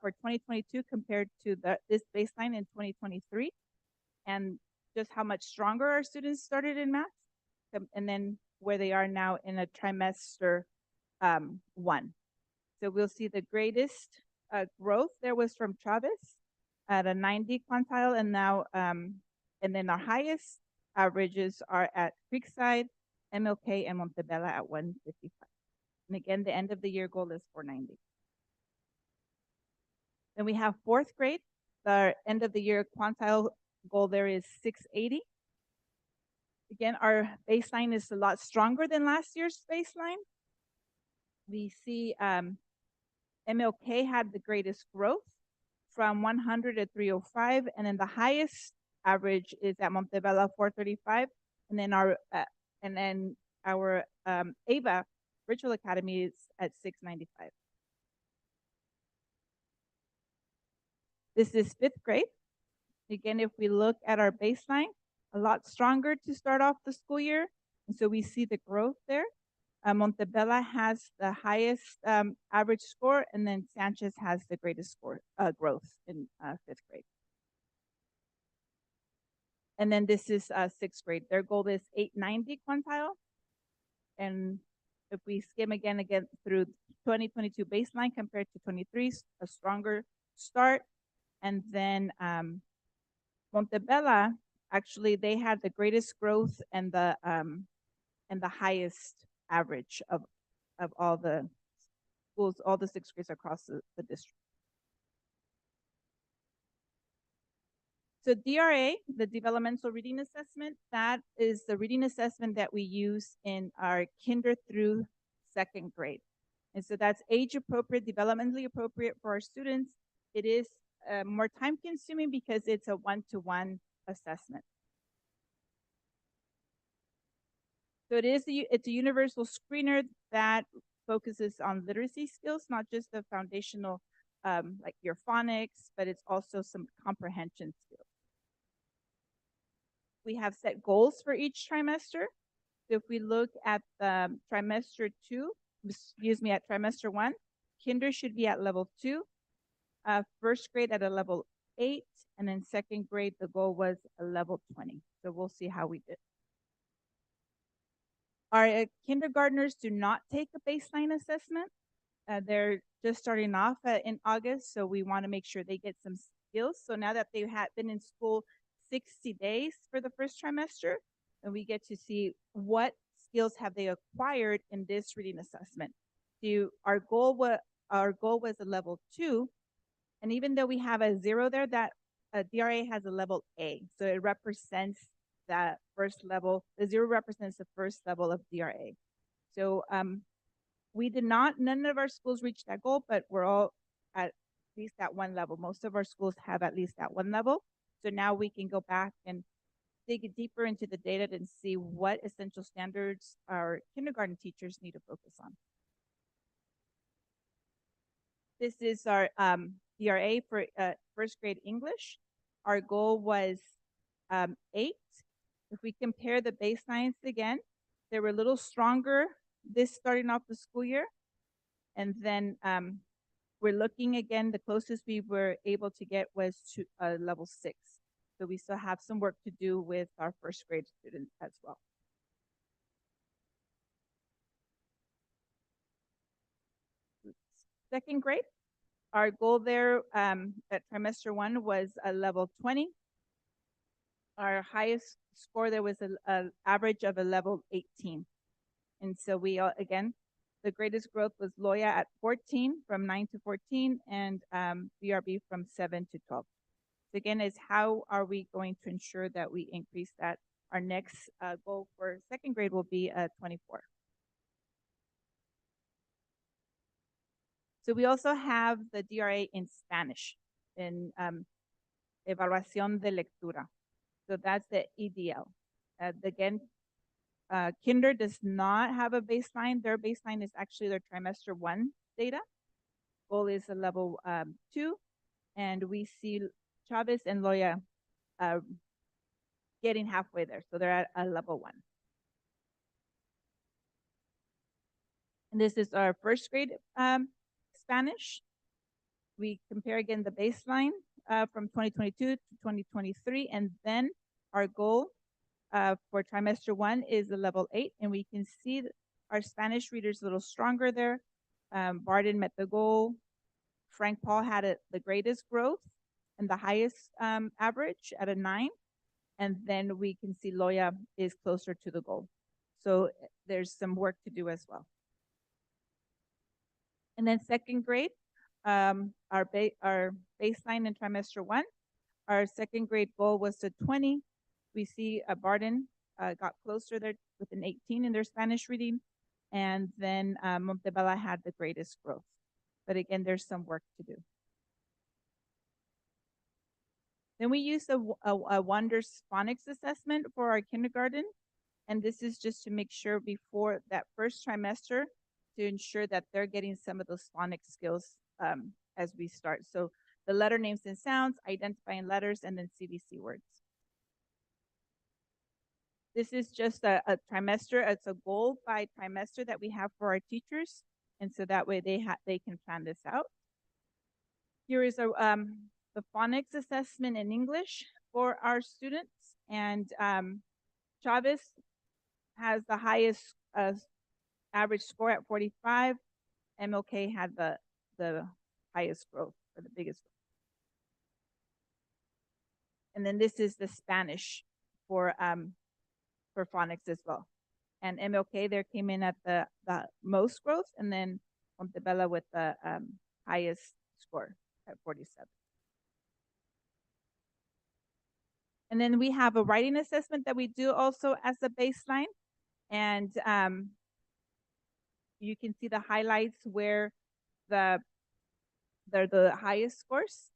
for 2022 compared to this baseline in 2023, and just how much stronger our students started in math, and then where they are now in a trimester one. So we'll see the greatest growth there was from Chavez at a 90 quantile, and now, and then our highest averages are at Creekside, MLK, and Montebella at 155. And again, the end of the year goal is 490. Then we have fourth grade. The end of the year quantile goal there is 680. Again, our baseline is a lot stronger than last year's baseline. We see MLK had the greatest growth from 100 to 305, and then the highest average is at Montebella 435, and then our AVA Virtual Academy is at 695. This is fifth grade. Again, if we look at our baseline, a lot stronger to start off the school year. And so we see the growth there. Montebella has the highest average score, and then Sanchez has the greatest score growth in fifth grade. And then this is sixth grade. Their goal is 890 quantile. And if we skim again through 2022 baseline compared to 23, a stronger start. And then Montebella, actually, they had the greatest growth and the highest average of all the schools, all the sixth grades across the district. So DRA, the Developmental Reading Assessment, that is the reading assessment that we use in our kinder through second grade. And so that's age appropriate, developmentally appropriate for our students. It is more time consuming because it's a one-to-one assessment. So it's a universal screener that focuses on literacy skills, not just the foundational, like your phonics, but it's also some comprehension skills. We have set goals for each trimester. So if we look at the trimester 2, excuse me, at trimester 1, kinder should be at level 2, first grade at a level 8, and then second grade, the goal was a level 20. So we'll see how we did. Our kindergartners do not take a baseline assessment. They're just starting off in August, so we want to make sure they get some skills. So now that they've been in school 60 days for the first trimester, and we get to see what skills have they acquired in this reading assessment. Our goal was a level 2, and even though we have a 0 there, that DRA has a level A, so it represents that first level. The 0 represents the first level of DRA. So none of our schools reached that goal, but we're all at least at one level. Most of our schools have at least at one level. So now we can go back and dig deeper into the data and see what essential standards our kindergarten teachers need to focus on. This is our DRA for first grade English. Our goal was 8. If we compare the baselines again, they were a little stronger this starting off the school year. And then we're looking again, the closest we were able to get was to level 6. So we still have some work to do with our first grade students as well. Second grade, our goal there at trimester 1 was a level 20. Our highest score there was an average of a level 18. And so we again, the greatest growth was Loya at 14, from 9 to 14, and BRB from 7 to 12. So again, is how are we going to ensure that we increase that? Our next goal for second grade will be 24. So we also have the DRA in Spanish, in Evaluación de Lectura. So that's the EDL. Again, kinder does not have a baseline. Their baseline is actually their trimester 1 data. Goal is a level 2, and we see Chavez and Loya getting halfway there. So they're at a level 1. And this is our first grade Spanish. We compare again the baseline from 2022 to 2023, and then our goal for trimester 1 is a level 8, and we can see our Spanish readers a little stronger there. Barden met the goal. Frank Paul had the greatest growth and the highest average at a 9, and then we can see Loya is closer to the goal. So there's some work to do as well. And then second grade, our baseline in trimester 1, our second grade goal was to 20. We see Barden got closer there with an 18 in their Spanish reading, and then Montebella had the greatest growth. But again, there's some work to do. Then we use a Wonders phonics assessment for our kindergarten, and this is just to make sure before that first trimester to ensure that they're getting some of those phonics skills as we start. So the letter names and sounds, identifying letters, and then CVC words. This is just a trimester. It's a goal by trimester that we have for our teachers, and so that way they can plan this out. Here is the phonics assessment in English for our students, and Chavez has the highest average score at 45. MLK had the highest growth, or the biggest growth. And then this is the Spanish for phonics as well. And MLK there came in at the most growth, and then Montebella with the highest score at 47. And then we have a writing assessment that we do also as a baseline. And you can see the highlights where they're the highest scores.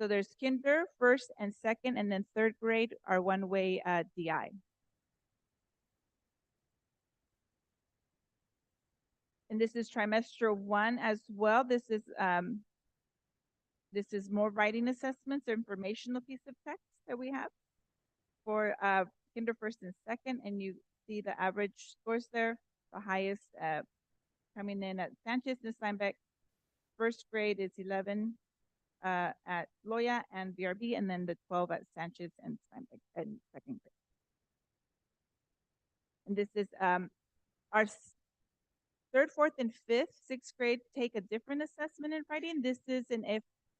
So there's kinder, first and second, and then third grade are one-way DI. And this is trimester 1 as well. This is more writing assessments, informational piece of text that we have for kinder first and second, and you see the average scores there. The highest coming in at Sanchez and Steinbeck. First grade is 11 at Loya and BRB, and then the 12 at Sanchez and Steinbeck in second grade. And this is our third, fourth, and fifth, sixth grade take a different assessment in writing. This is an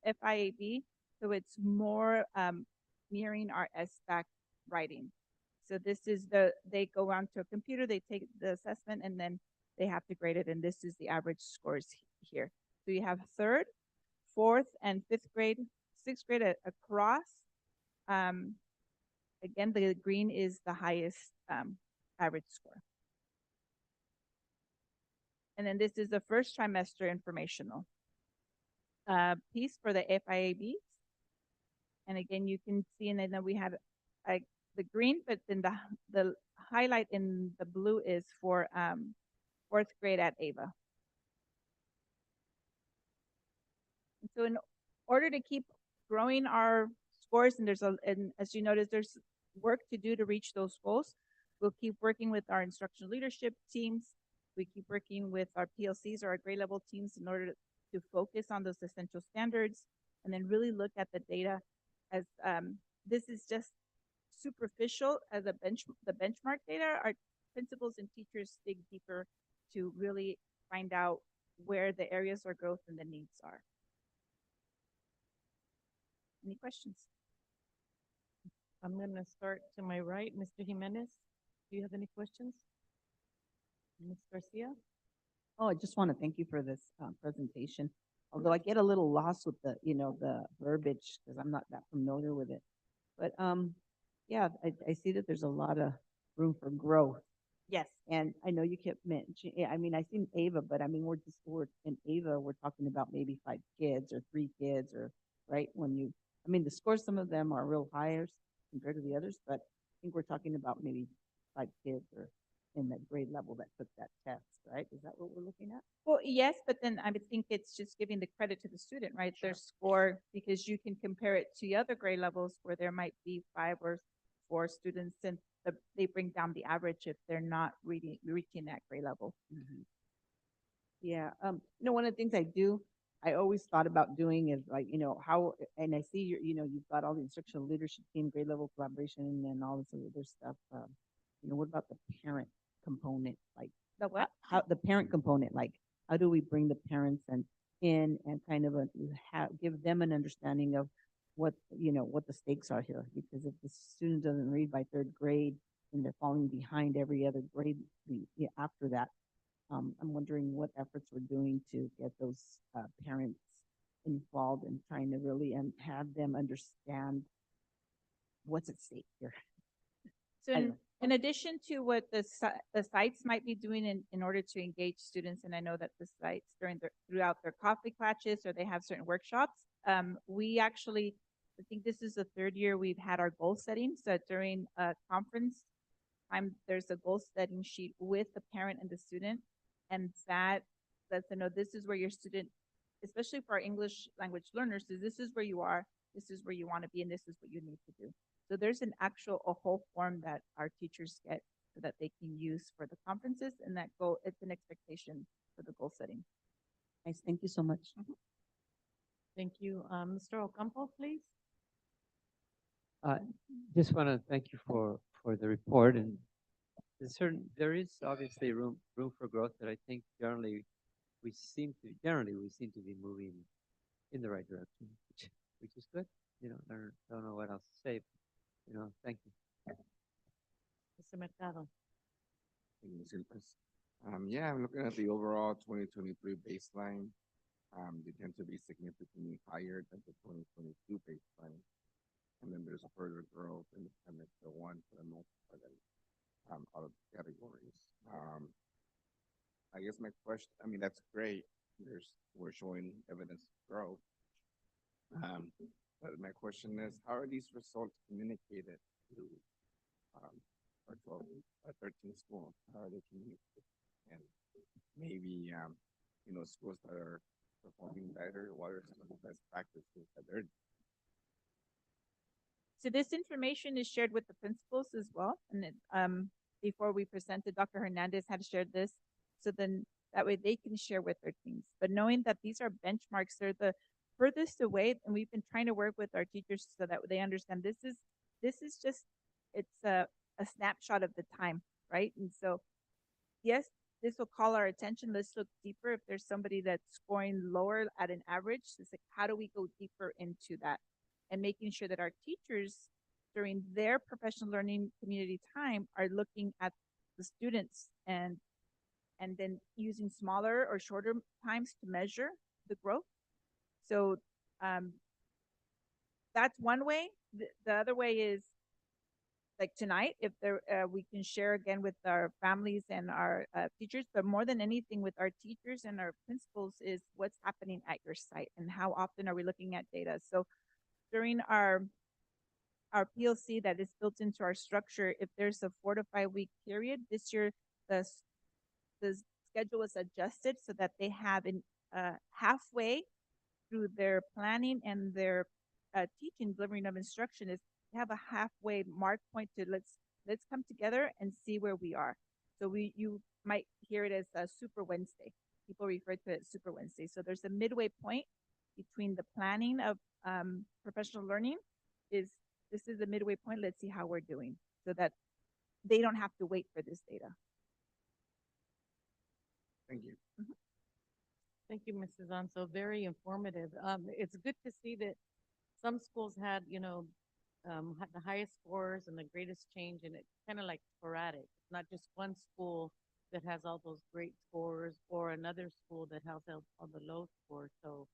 FIAB, so it's more mirroring our SBAC writing. So this is they go onto a computer, they take the assessment, and then they have to grade it, and this is the average scores here. So you have third, fourth, and fifth grade, sixth grade across. Again, the green is the highest average score. And then this is the first trimester informational piece for the FIABs. And again, you can see, and then we have the green, but then the highlight in the blue is for fourth grade at AVA. And so in order to keep growing our scores, and and as you notice, there's work to do to reach those goals. We'll keep working with our instructional leadership teams. We keep working with our PLCs or our grade level teams in order to focus on those essential standards, and then really look at the data as this is just superficial as the benchmark data. Our principals and teachers dig deeper to really find out where the areas of growth and the needs are. Any questions? I'm gonna start to my right. Mr. Jimenez, do you have any questions? Ms. Garcia? Oh, I just want to thank you for this presentation. Although I get a little lost with the, the verbiage because I'm not that familiar with it. But yeah, I see that there's a lot of room for growth. Yes. And I know you kept mentioning, I mean, I seen Ava, but I mean, we're in Ava, we're talking about maybe 5 kids or 3 kids or, right? I mean, the scores, some of them are real higher compared to the others, but I think we're talking about maybe 5 kids or in that grade level that took that test, right? Is that what we're looking at? Well, yes, but then I would think it's just giving the credit to the student, right? Their score, because you can compare it to other grade levels where there might be 5 or 4 students, and they bring down the average if they're not reaching that grade level. Mm-hmm. Yeah. One of the things I always thought about doing is like, how, and I see you've got all the instructional leadership team, grade level collaboration, and all this other stuff. What about the parent component? Like The what? How the parent component, like how do we bring the parents in and kind of give them an understanding of what the stakes are here? Because if the student doesn't read by 3rd grade and they're falling behind every other grade after that, I'm wondering what efforts we're doing to get those parents involved and trying to really have them understand what's at stake here. So in addition to what the sites might be doing in order to engage students, and I know that the sites throughout their coffee clutches or they have certain workshops, we actually, I think this is the 3rd year we've had our goal setting. So during a conference time, there's a goal setting sheet with the parent and the student, and that lets them know this is where your student, especially for our English language learners, is this is where you are, this is where you want to be, and this is what you need to do. So there's a whole form that our teachers get so that they can use for the conferences, and it's an expectation for the goal setting. Nice, thank you so much. Thank you. Mr. Ocampo, please. Just want to thank you for the report, and there is obviously room for growth that I think generally we seem to be moving in the right direction, which is good. I don't know what else to say. Thank you. Mr. Mercado. Thank you, Ms. Silvas. Yeah, I'm looking at the overall 2023 baseline. They tend to be significantly higher than the 2022 baseline. And then there's a further growth in the semester 1 for the most part out of the categories. I guess my question, that's great. We're showing evidence of growth. But my question is, how are these results communicated to our 12, our 13 schools? How are they communicated? And maybe, schools that are performing better, what are some of the best practices that they're. So this information is shared with the principals as well. And before we presented, Dr. Hernandez had shared this. So then that way they can share with their teams. But knowing that these are benchmarks, they're the furthest away, and we've been trying to work with our teachers so that they understand this is just it's a snapshot of the time, right? And so yes, this will call our attention. Let's look deeper. If there's somebody that's scoring lower at an average, it's like, how do we go deeper into that? And making sure that our teachers during their professional learning community time are looking at the students and then using smaller or shorter times to measure the growth. So that's one way. The other way is like tonight, if there we can share again with our families and our teachers, but more than anything with our teachers and our principals is what's happening at your site and how often are we looking at data. So during our PLC that is built into our structure, if there's a 4 to 5 week period, this year the schedule was adjusted so that they have in halfway through their planning and their teaching, delivering of instruction is have a halfway mark point to let's come together and see where we are. So you might hear it as a Super Wednesday. People refer to it as Super Wednesday. So there's a midway point between the planning of professional learning. This is a midway point. Let's see how we're doing so that they don't have to wait for this data. Thank you. Thank you, Mrs. Anso. Very informative. It's good to see that some schools had, had the highest scores and the greatest change, and it's kind of like sporadic. It's not just one school that has all those great scores or another school that has all the low scores. So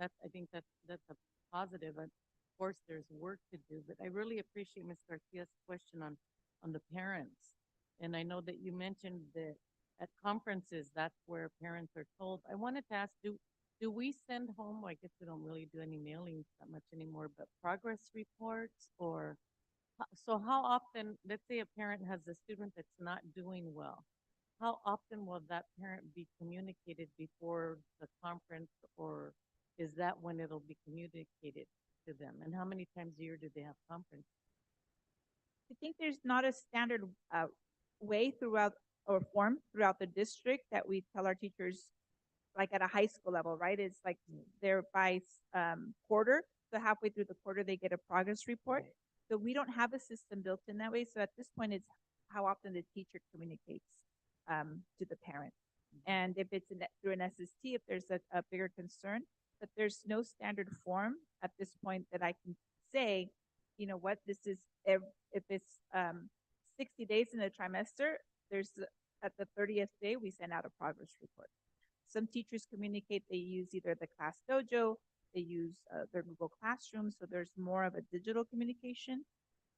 I think that's a positive. And of course, there's work to do, but I really appreciate Ms. Garcia's question on the parents. And I know that you mentioned that at conferences, that's where parents are told. I wanted to ask, do we send home, I guess we don't really do any mailings that much anymore, but progress reports or, so how often, let's say a parent has a student that's not doing well, how often will that parent be communicated before the conference, or is that when it'll be communicated to them? And how many times a year do they have conference? I think there's not a standard way throughout or form throughout the district that we tell our teachers like at a high school level, right? It's like they're by quarter. So halfway through the quarter, they get a progress report. So we don't have a system built in that way. So at this point, it's how often the teacher communicates to the parent. And if it's through an SST, if there's a bigger concern, but there's no standard form at this point that I can say, you know what, this is, if it's 60 days in a trimester, there's at the 30th day, we send out a progress report. Some teachers communicate, they use either the Class Dojo, they use their Google Classroom, so there's more of a digital communication.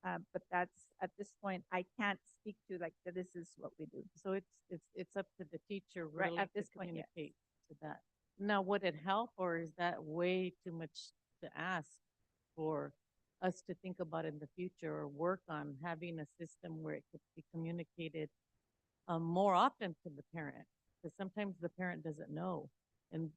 But that's, at this point, I can't speak to like, this is what we do. So it's up to the teacher Right, really at to this point, yes. communicate to that. Now, would it help, or is that way too much to ask for us to think about in the future or work on having a system where it could be communicated more often to the parent? Because sometimes the parent doesn't know, and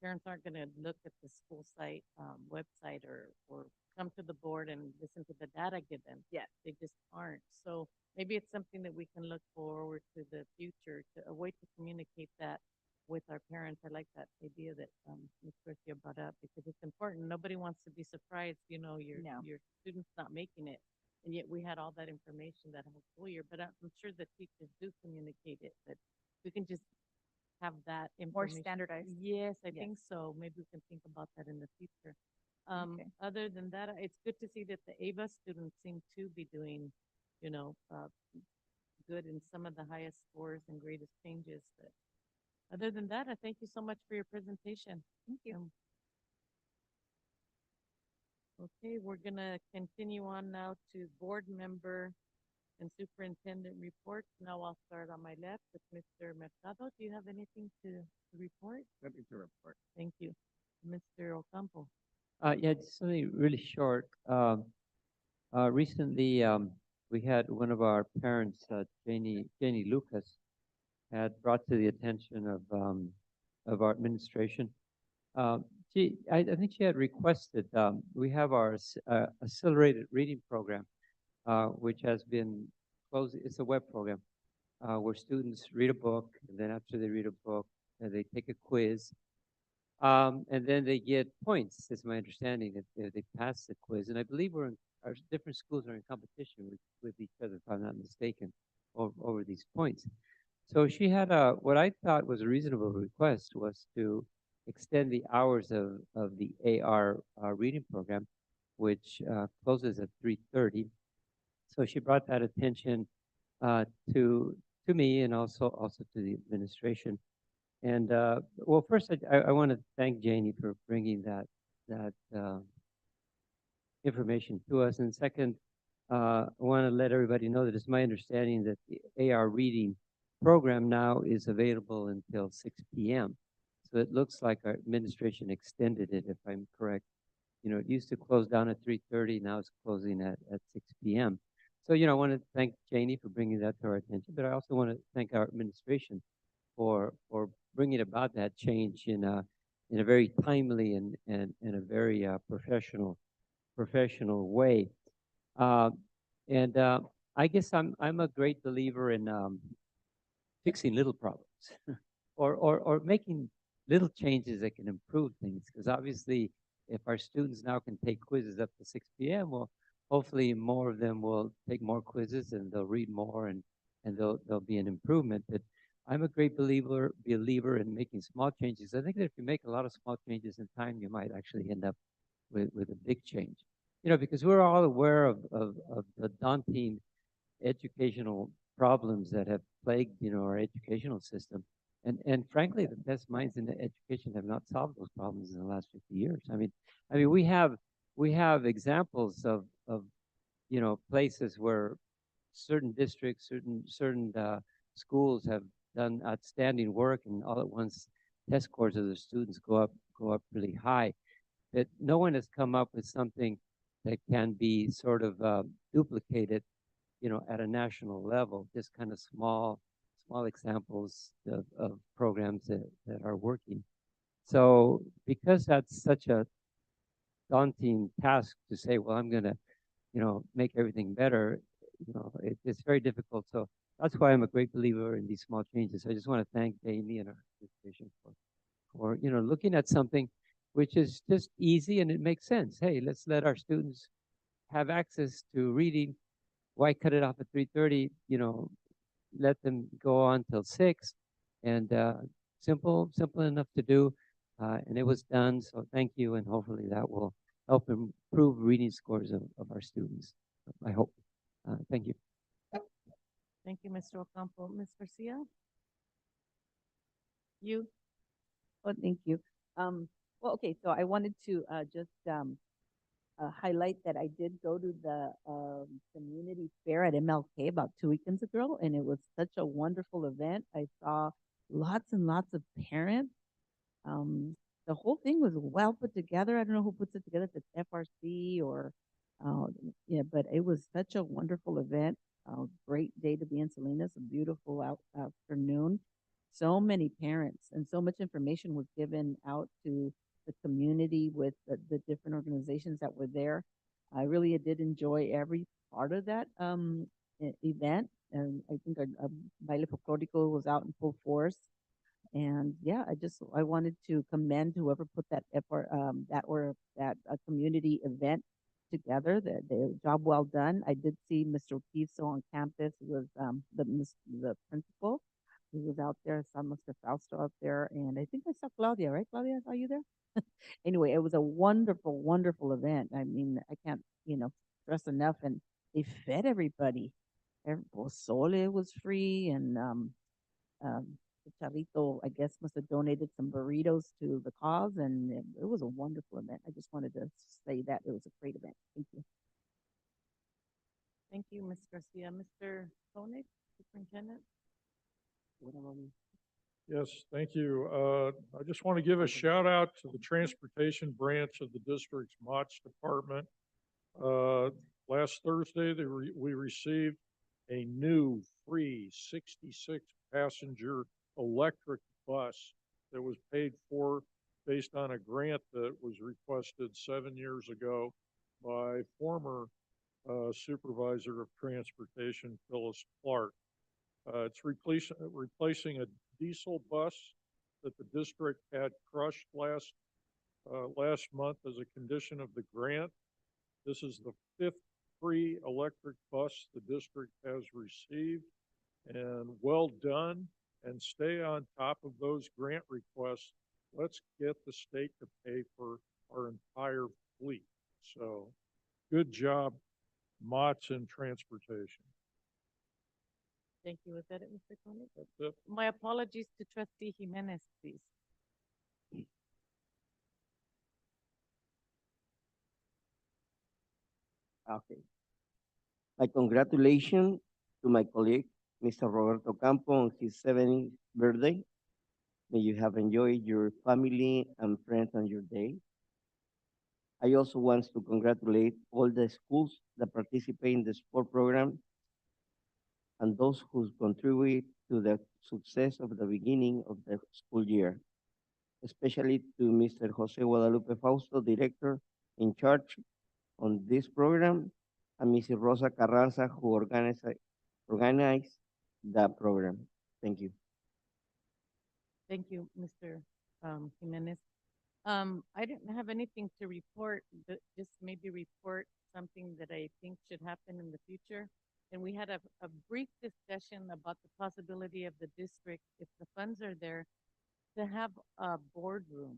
parents aren't going to look at the school site website or come to the board and listen to the data given. Yeah. They just aren't. So maybe it's something that we can look forward to the future, to a way to communicate that with our parents. I like that idea that Ms. Garcia brought up, because it's important. Nobody wants to be surprised, your student's not making it. And yet we had all that information that whole school year, but I'm sure the teachers do communicate it, but we can just have that More information. standardized. Yes, I Yes. think so. Maybe we can think about that in the future. Okay. Other than that, it's good to see that the AVA students seem to be doing, good in some of the highest scores and greatest changes. But other than that, I thank you so much for your presentation. Thank you. Okay, we're gonna continue on now to board member and superintendent reports. Now I'll start on my left with Mr. Mercado. Do you have anything to report? Nothing to report. Thank you. Mr. Ocampo. Yeah, just something really short. Recently, we had one of our parents, Janie Lucas, had brought to the attention of our administration. I think she had requested, we have our accelerated reading program, which has been closed. It's a web program where students read a book, and then after they read a book, they take a quiz, and then they get points. Is my understanding if they pass the quiz, and I believe our different schools are in competition with each other, if I'm not mistaken, over these points. So she had what I thought was a reasonable request was to extend the hours of the AR reading program, which closes at 3:30. So she brought that attention uh, to to me and also to the administration. And well, first I want to thank Janie for bringing that information to us. And second, I want to let everybody know that it's my understanding that the AR reading program now is available until 6 p.m. So it looks like our administration extended it, if I'm correct. You know, it used to close down at 3:30, now it's closing at 6 p.m. So, you know, I want to thank Janie for bringing that to our attention, but I also want to thank our administration for bringing about that change in a very timely and a very professional way. Uh, and I guess I'm a great believer in fixing little problems or making little changes that can improve things. Because obviously, if our students now can take quizzes up to 6 p.m., well, hopefully more of them will take more quizzes and they'll read more and there'll be an improvement. But I'm a great believer in making small changes. I think that if you make a lot of small changes in time, you might actually end up with a big change. You know, because we're all aware of the daunting educational problems that have plagued, you know, our educational system. And frankly, the best minds in the education have not solved those problems in the last 50 years. I mean, we have examples of you know places where certain districts, certain schools have done outstanding work, and all at once test scores of the students go up really high. That no one has come up with something that can be sort of duplicated, you know, at a national level. Just kind of small examples of programs that are working. So because that's such a daunting task to say, well, I'm going to, you know, make everything better, you know, it's very difficult. So that's why I'm a great believer in these small changes. I just want to thank Amy and our administration for you know, looking at something which is just easy and it makes sense. Hey, let's let our students have access to reading. Why cut it off at 3:30? You know, let them go on till 6, and simple enough to do, and it was done. So thank you, and hopefully that will help improve reading scores of our students. I hope. Thank you. Thank you, Mr. Ocampo. Ms. Garcia? You? Oh, thank you. Well, okay, so I wanted to just highlight that I did go to the community fair at MLK about 2 weekends ago, and it was such a wonderful event. I saw lots and lots of parents. The whole thing was well put together. I don't know who puts it together, if it's FRC or, yeah, but it was such a wonderful event. Great day to be in Salinas, a beautiful afternoon. So many parents and so much information was given out to the community with the different organizations that were there. I really did enjoy every part of that event. And I think our Baile Folklorico was out in full force. And yeah, I wanted to commend whoever put that effort, that community event together. The job well done. I did see Mr. O'Keefe on campus. He was the principal. He was out there. I saw Mr. Fausto out there, and I think I saw Claudia. Right, Claudia? Are you there? Anyway, it was a wonderful, wonderful event. I mean, I can't, stress enough. And they fed everybody. Pozole was free, and the Chavito, I guess, must have donated some burritos to the cause, and it was a wonderful event. I just wanted to say that it was a great event. Thank you. Thank you, Ms. Garcia. Mr. Koenig, Superintendent? Yes, thank you. I just want to give a shout out to the transportation branch of the district's MOTS department. Last Thursday, we received a new free 66 passenger electric bus that was paid for based on a grant that was requested 7 years ago by former Supervisor of Transportation Phyllis Clark. It's replacing a diesel bus that the district had crushed last month as a condition of the grant. This is the fifth free electric bus the district has received, and well done, and stay on top of those grant requests. Let's get the state to pay for our entire fleet. So good job, Mott's in Transportation. Thank you. Was that it, Mr. Koenig? That's it. My apologies to trustee Jimenez, please. Okay. My congratulations to my colleague, Mr. Roberto Campo, on his 70th birthday. May you have enjoyed your family and friends on your day. I also want to congratulate all the schools that participate in the sport program and those who contribute to the success of the beginning of the school year, especially to Mr. Jose Guadalupe Fausto, Director in charge on this program, and Mrs. Rosa Carranza, who organized the program. Thank you. Thank you, Mr. Jimenez. I didn't have anything to report, but just maybe report something that I think should happen in the future. And we had a brief discussion about the possibility of the district, if the funds are there, to have a boardroom.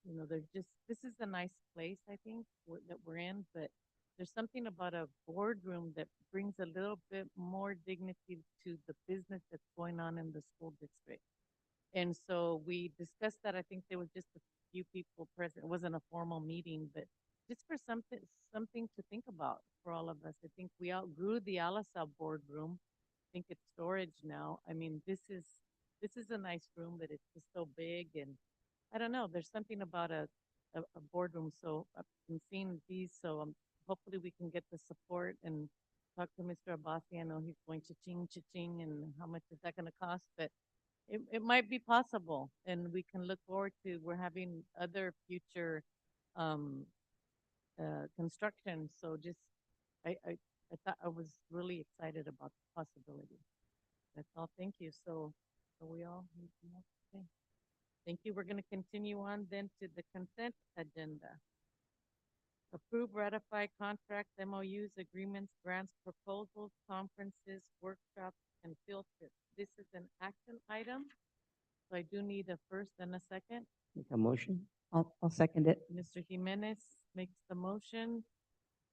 You know, this is a nice place, I think, that we're in, but there's something about a boardroom that brings a little bit more dignity to the business that's going on in the school district. And so we discussed that. I think there was just a few people present. It wasn't a formal meeting, but just for something to think about for all of us. I think we outgrew the Alasal boardroom. I think it's storage now. I mean, this is a nice room, but it's just so big, and I don't know. There's something about a boardroom. So I've been seeing these, so hopefully we can get the support and talk to Mr. Abbasi. I know he's going cha-ching, and how much is that going to cost? But it might be possible, and we can look forward to, we're having other future construction. So just, I thought I was really excited about the possibility. That's all. Thank you. So we all need more to say. Thank you. We're going to continue on then to the consent agenda. Approve, ratify contracts, MOUs, agreements, grants, proposals, conferences, workshops, and field trips. This is an action item, so I do need a first and a second. Make a motion. I'll second it. Mr. Jimenez makes the motion,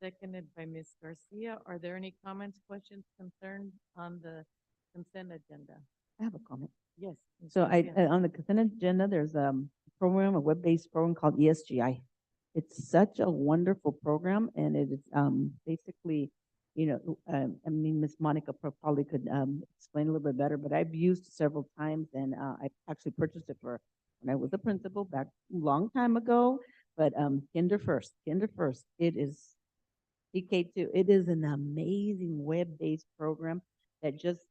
seconded by Ms. Garcia. Are there any comments, questions, concerns on the consent agenda? I have a comment. Yes. Ms. So Garcia. on the consent agenda, there's a program, a web-based program called ESGI. It's such a wonderful program, and it is basically, you know, I mean, Miss Monica probably could explain a little bit better, but I've used it several times, and I actually purchased it for when I was a principal back a long time ago. But Kinder First, it is PK2. It is an amazing web-based program that just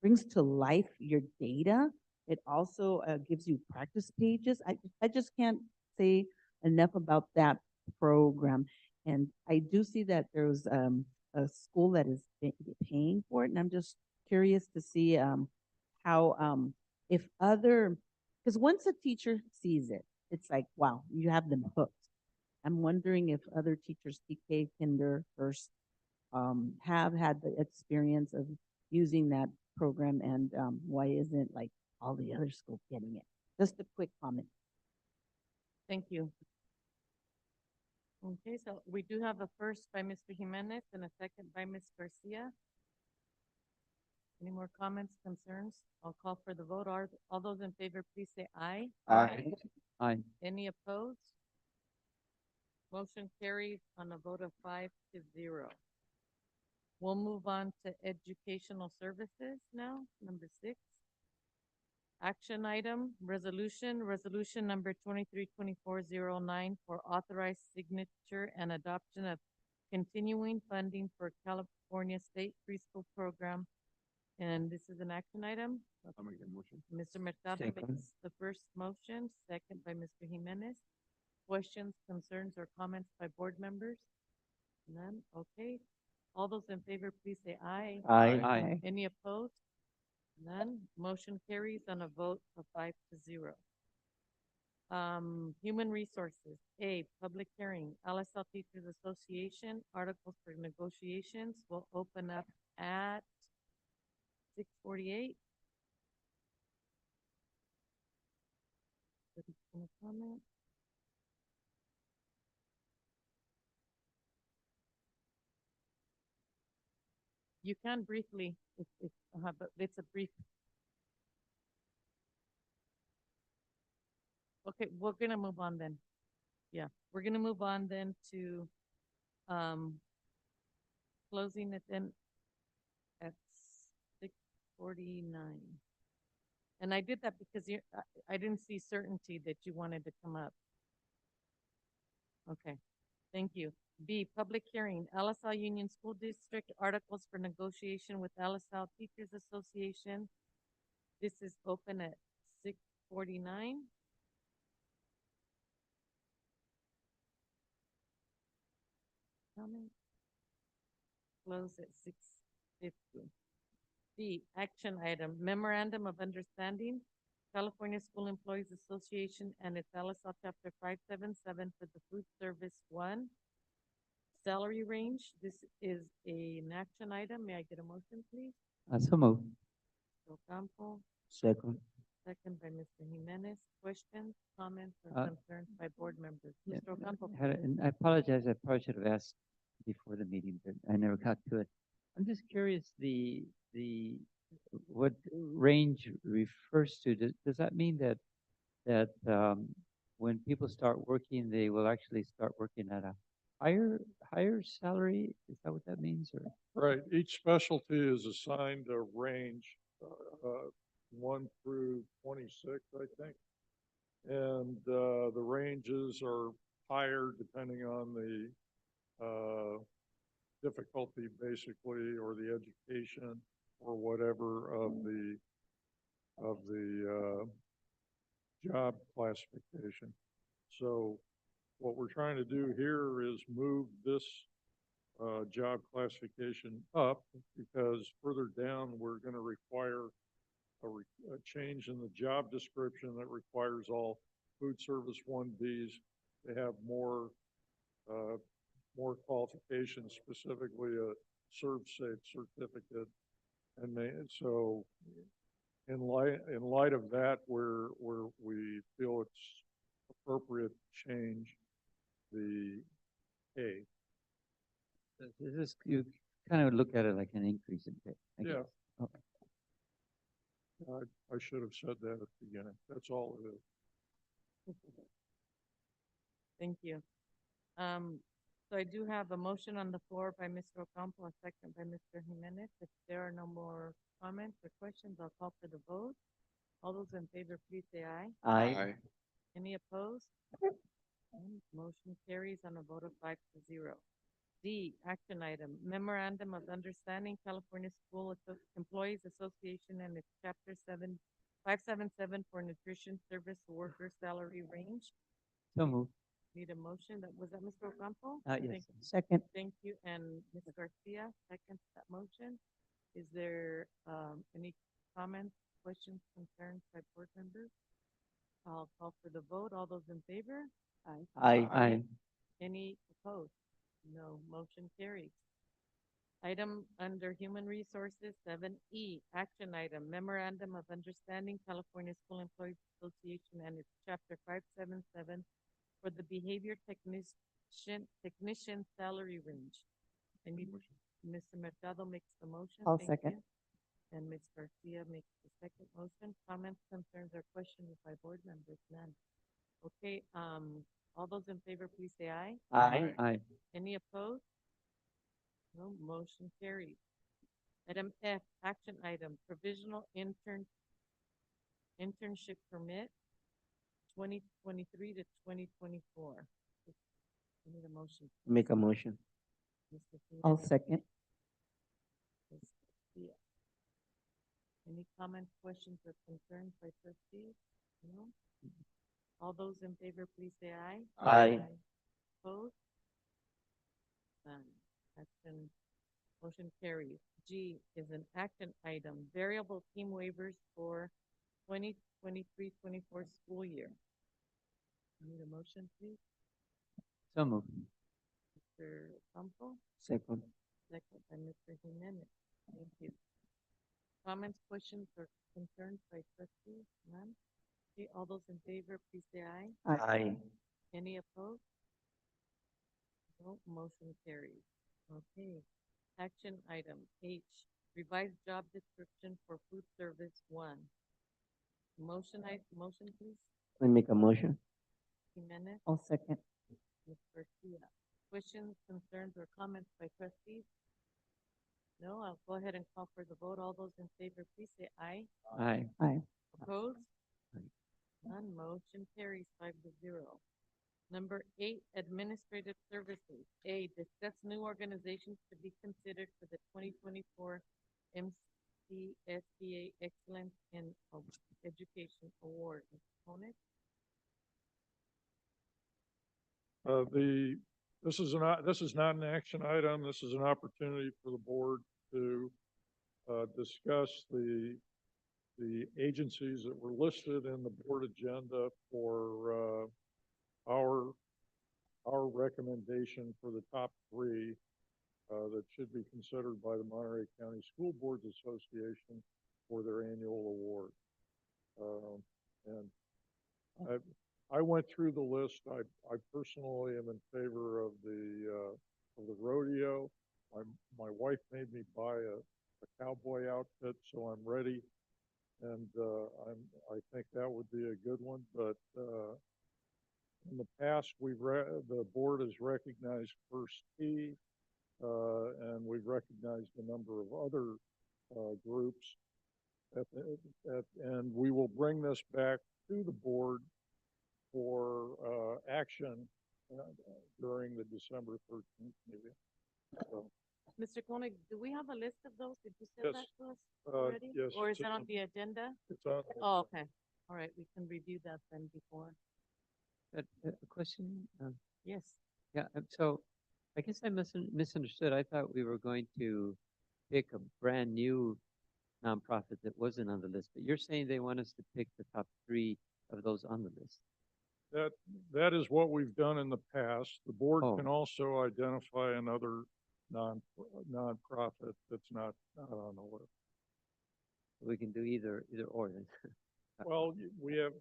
brings to life your data. It also gives you practice pages. I just can't say enough about that program. And I do see that there's a school that is paying for it, and I'm just curious to see how if other, because once a teacher sees it, it's like, wow, you have them hooked. I'm wondering if other teachers, TK, Kinder, First, have had the experience of using that program, and why isn't like all the other schools getting it? Just a quick comment. Thank you. Okay, so we do have a first by Mr. Jimenez and a second by Ms. Garcia. Any more comments, concerns? I'll call for the vote. All those in favor, please say aye. Aye. Aye. Any opposed? Motion carries on a vote of 5-0. We'll move on to educational services now, number 6. Action item, resolution number 232409 for authorized signature and adoption of continuing funding for California State Preschool Program And this is an action item. I'll make the motion. Mr. Mercado Second. makes the first motion, second by Mr. Jimenez. Questions, concerns, or comments by board members? None, okay. All those in favor, please say aye. Aye. Aye. Any opposed? None. Motion carries on a vote of 5-0. Human Resources, A, public hearing, LSL Teachers Association, articles for negotiations will open up at 6:48. Any comment? You can briefly, but it's a brief. Okay, we're gonna move on then. Yeah, we're gonna move on then to, closing it then at 6:49. And I did that because I didn't see certainty that you wanted to come up. Okay, thank you. B, public hearing, LaSalle Union School District articles for negotiation with LaSalle Teachers Association. This is open at 6:49. Comment? Close at 6:50. D, action item, memorandum of understanding, California School Employees Association and its LaSalle Chapter 577 for the food service 1 salary range. This is an action item. May I get a motion, please? So move. Ocampo, Second. second by Mr. Jimenez. Questions, comments, or Uh, concerns by board members? Yeah, Mr. Ocampo. and I apologize, I probably should have asked before the meeting, but I never got to it. I'm just curious, what range refers to, does that mean that when people start working, they will actually start working at a higher salary? Is that what that means, or? Right, each specialty is assigned a range, 1 through 26, I think. And, the ranges are higher depending on the, difficulty basically, or the education, or whatever of the, job classification. So what we're trying to do here is move this job classification up, because further down, we're going to require a change in the job description that requires all food service 1Bs to have more qualifications, specifically a ServSafe certificate. And so in light of that, where we feel it's appropriate to change the pay. Is this, you kind of look at it like an increase in pay, I Yeah. guess. Okay. I should have said that at the beginning. That's all it is. Thank you. So I do have a motion on the floor by Mr. Ocampo, a second by Mr. Jimenez. If there are no more comments or questions, I'll call for the vote. All those in favor, please say aye. Aye. Any opposed? Motion carries on a vote of 5-0. D, action item, memorandum of understanding, California School Employees Association and its Chapter 577 for nutrition service worker salary range. So move. Need a motion. Was that Mr. Ocampo? Yes. Second. Thank you. And Ms. Garcia, second that motion. Is there, any comments, questions, concerns by board members? I'll call for the vote. All those in favor? Aye. Aye. Any opposed? No, motion carries. Item under Human Resources, 7E, action item, memorandum of understanding, California School Employees Association and its Chapter 577 for the behavior technician salary range. And Mr. Mercado makes the motion. I'll Thank second. you. And Ms. Garcia makes the second motion. Comments, concerns, or questions by board members? None. Okay, all those in favor, please say aye. Aye. Aye. Any opposed? No, motion carries. Item F, action item, provisional internship permit, 2023 to 2024. I need a motion. Make a motion. Mr. I'll Jimenez, second. Ms. Garcia. Any comments, questions, or concerns by trustees? No? All those in favor, please say aye. Aye. Opposed? None. Action, motion carries. G is an action item, variable team waivers for 2023-24 school year. Need a motion, please? So moved. Mr. Campo, Second. second by Mr. Jimenez. Thank you. Comments, questions, or concerns by trustees? None? Okay, all those in favor, please say aye. Aye. Any opposed? No, motion carries. Okay. Action item H, revised job description for food service one. Motion, please. I make a motion. Jimenez, I'll second. Ms. Garcia. Questions, concerns, or comments by trustees? No, I'll go ahead and call for the vote. All those in favor, please say aye. Aye. Aye. Opposed? Aye. None, motion carries 5-0. Number 8, administrative services. A, discuss new organizations to be considered for the 2024 MCSBA Excellence in Education Award. Mr. Koenig? This is not an action item. This is an opportunity for the board to discuss the agencies that were listed in the board agenda for our recommendation for the top 3 that should be considered by the Monterey County School Boards Association for their annual award. And I went through the list. I personally am in favor of the rodeo. My wife made me buy a cowboy outfit, so I'm ready. And I think that would be a good one. But in the past, the board has recognized First Tee, and we've recognized a number of other groups. And we will bring this back to the board for action during the December 13th meeting. So, Mr. Koenig, do we have a list of those? Did you Yes. send that to us uh, already? yes, Or is it's that on in- the agenda? it's on. Oh, okay. All right, we can review that then before. A question? Yes. Yeah, so I guess I misunderstood. I thought we were going to pick a brand new nonprofit that wasn't on the list, but you're saying they want us to pick the top 3 of those on the list. That is what we've done in the past. The board Oh. can also identify another nonprofit that's not on the list. We can do either or then. Well, we have,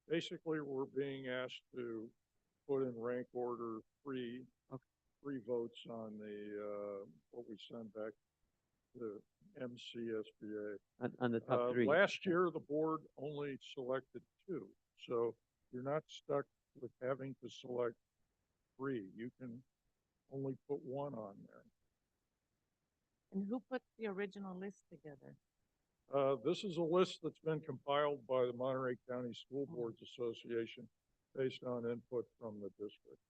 basically, we're being asked to put in rank order 3 votes on what we send back to MCSBA. On the top 3. Last year, the board only selected 2, so you're not stuck with having to select 3. You can only put 1 on there. And who put the original list together? This is a list that's been compiled by the Monterey County School Boards Association based on input from the district.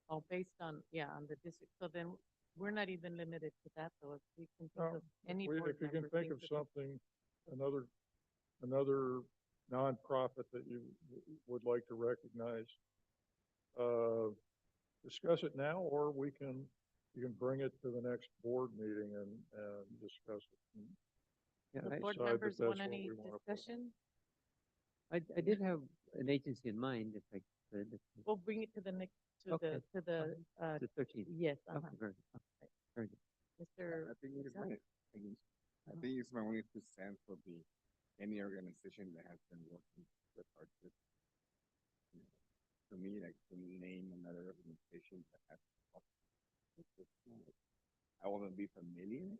Oh, based on, on the district. So then we're not even limited to that though. If we can think of any board If you can member think of thinks of- something, another nonprofit that you would like to recognize, discuss it now, or you can bring it to the next board meeting and discuss it. Yeah, The board decide that members that's want what any we wanna put. discussion? I did have an agency in mind if I could. We'll bring it to the next, to Okay. the, The 13th. yes, Okay, very good. Okay, very good. Mr. I think it's Rizal? I think it's my only 2 cents would be any organization that has been working with our district. To me, like to name another organization that has. I wouldn't be familiar.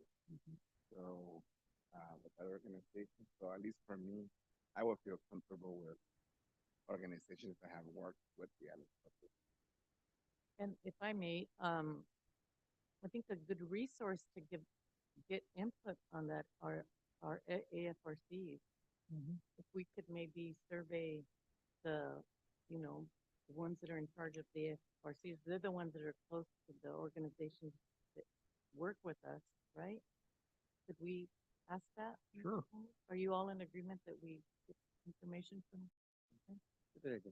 So, with that organization, so at least for me, I would feel comfortable with organizations that have worked with the other. And if I may, I think a good resource to get input on that are AFRCs. If we could maybe survey the ones that are in charge of the AFRCs, they're the ones that are close to the organizations that work with us, right? Could we ask that? Mr. Sure. Koenig? Are you all in agreement that we get information from? Okay, Good idea.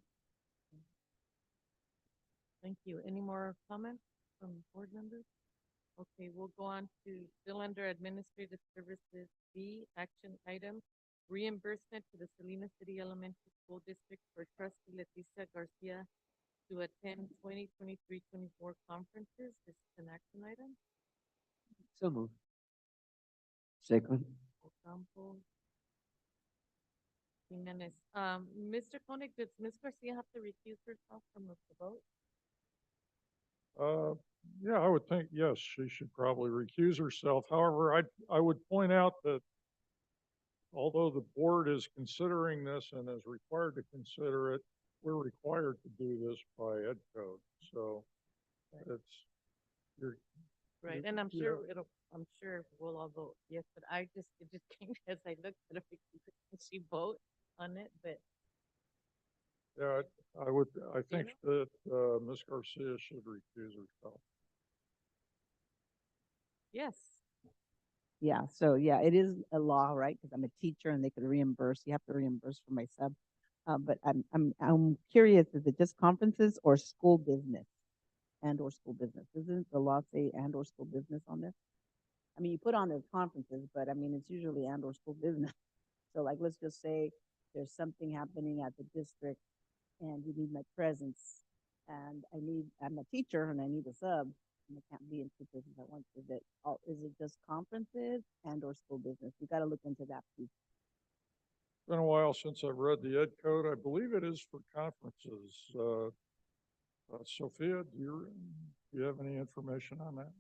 thank you. Any more comments from board members? Okay, we'll go on to still under Administrative Services B, action item, reimbursement to the Salinas City Elementary School District for trustee Leticia Garcia to attend 2023-24 conferences. This is an action item. So moved. Second. Ocampo. Jimenez. Mr. Koenig, does Ms. Garcia have to recuse herself from the vote? Yeah, I would think, yes, she should probably recuse herself. However, I would point out that although the board is considering this and is required to consider it, we're required to do this by ed code. So it's, you're, Right, You- and I'm you sure have- I'm sure we'll all vote yes, but it just came as I looked at her, because she vote on it, but yeah, I think that, Ms. Garcia should recuse herself. yes. Yeah, so yeah, it is a law, right? Because I'm a teacher and they could reimburse, you have to reimburse for my sub. But I'm curious, is it just conferences or school business? And or school business? Doesn't the law say and or school business on there? I mean, you put on the conferences, but I mean, it's usually and or school business. So like, let's just say there's something happening at the district and you need my presence. And I'm a teacher and I need a sub, and I can't be in two places at once. Is it just conferences and or school business? You gotta look into that piece. It's been a while since I've read the ed code. I believe it is for conferences. Sophia, do you have any information on that?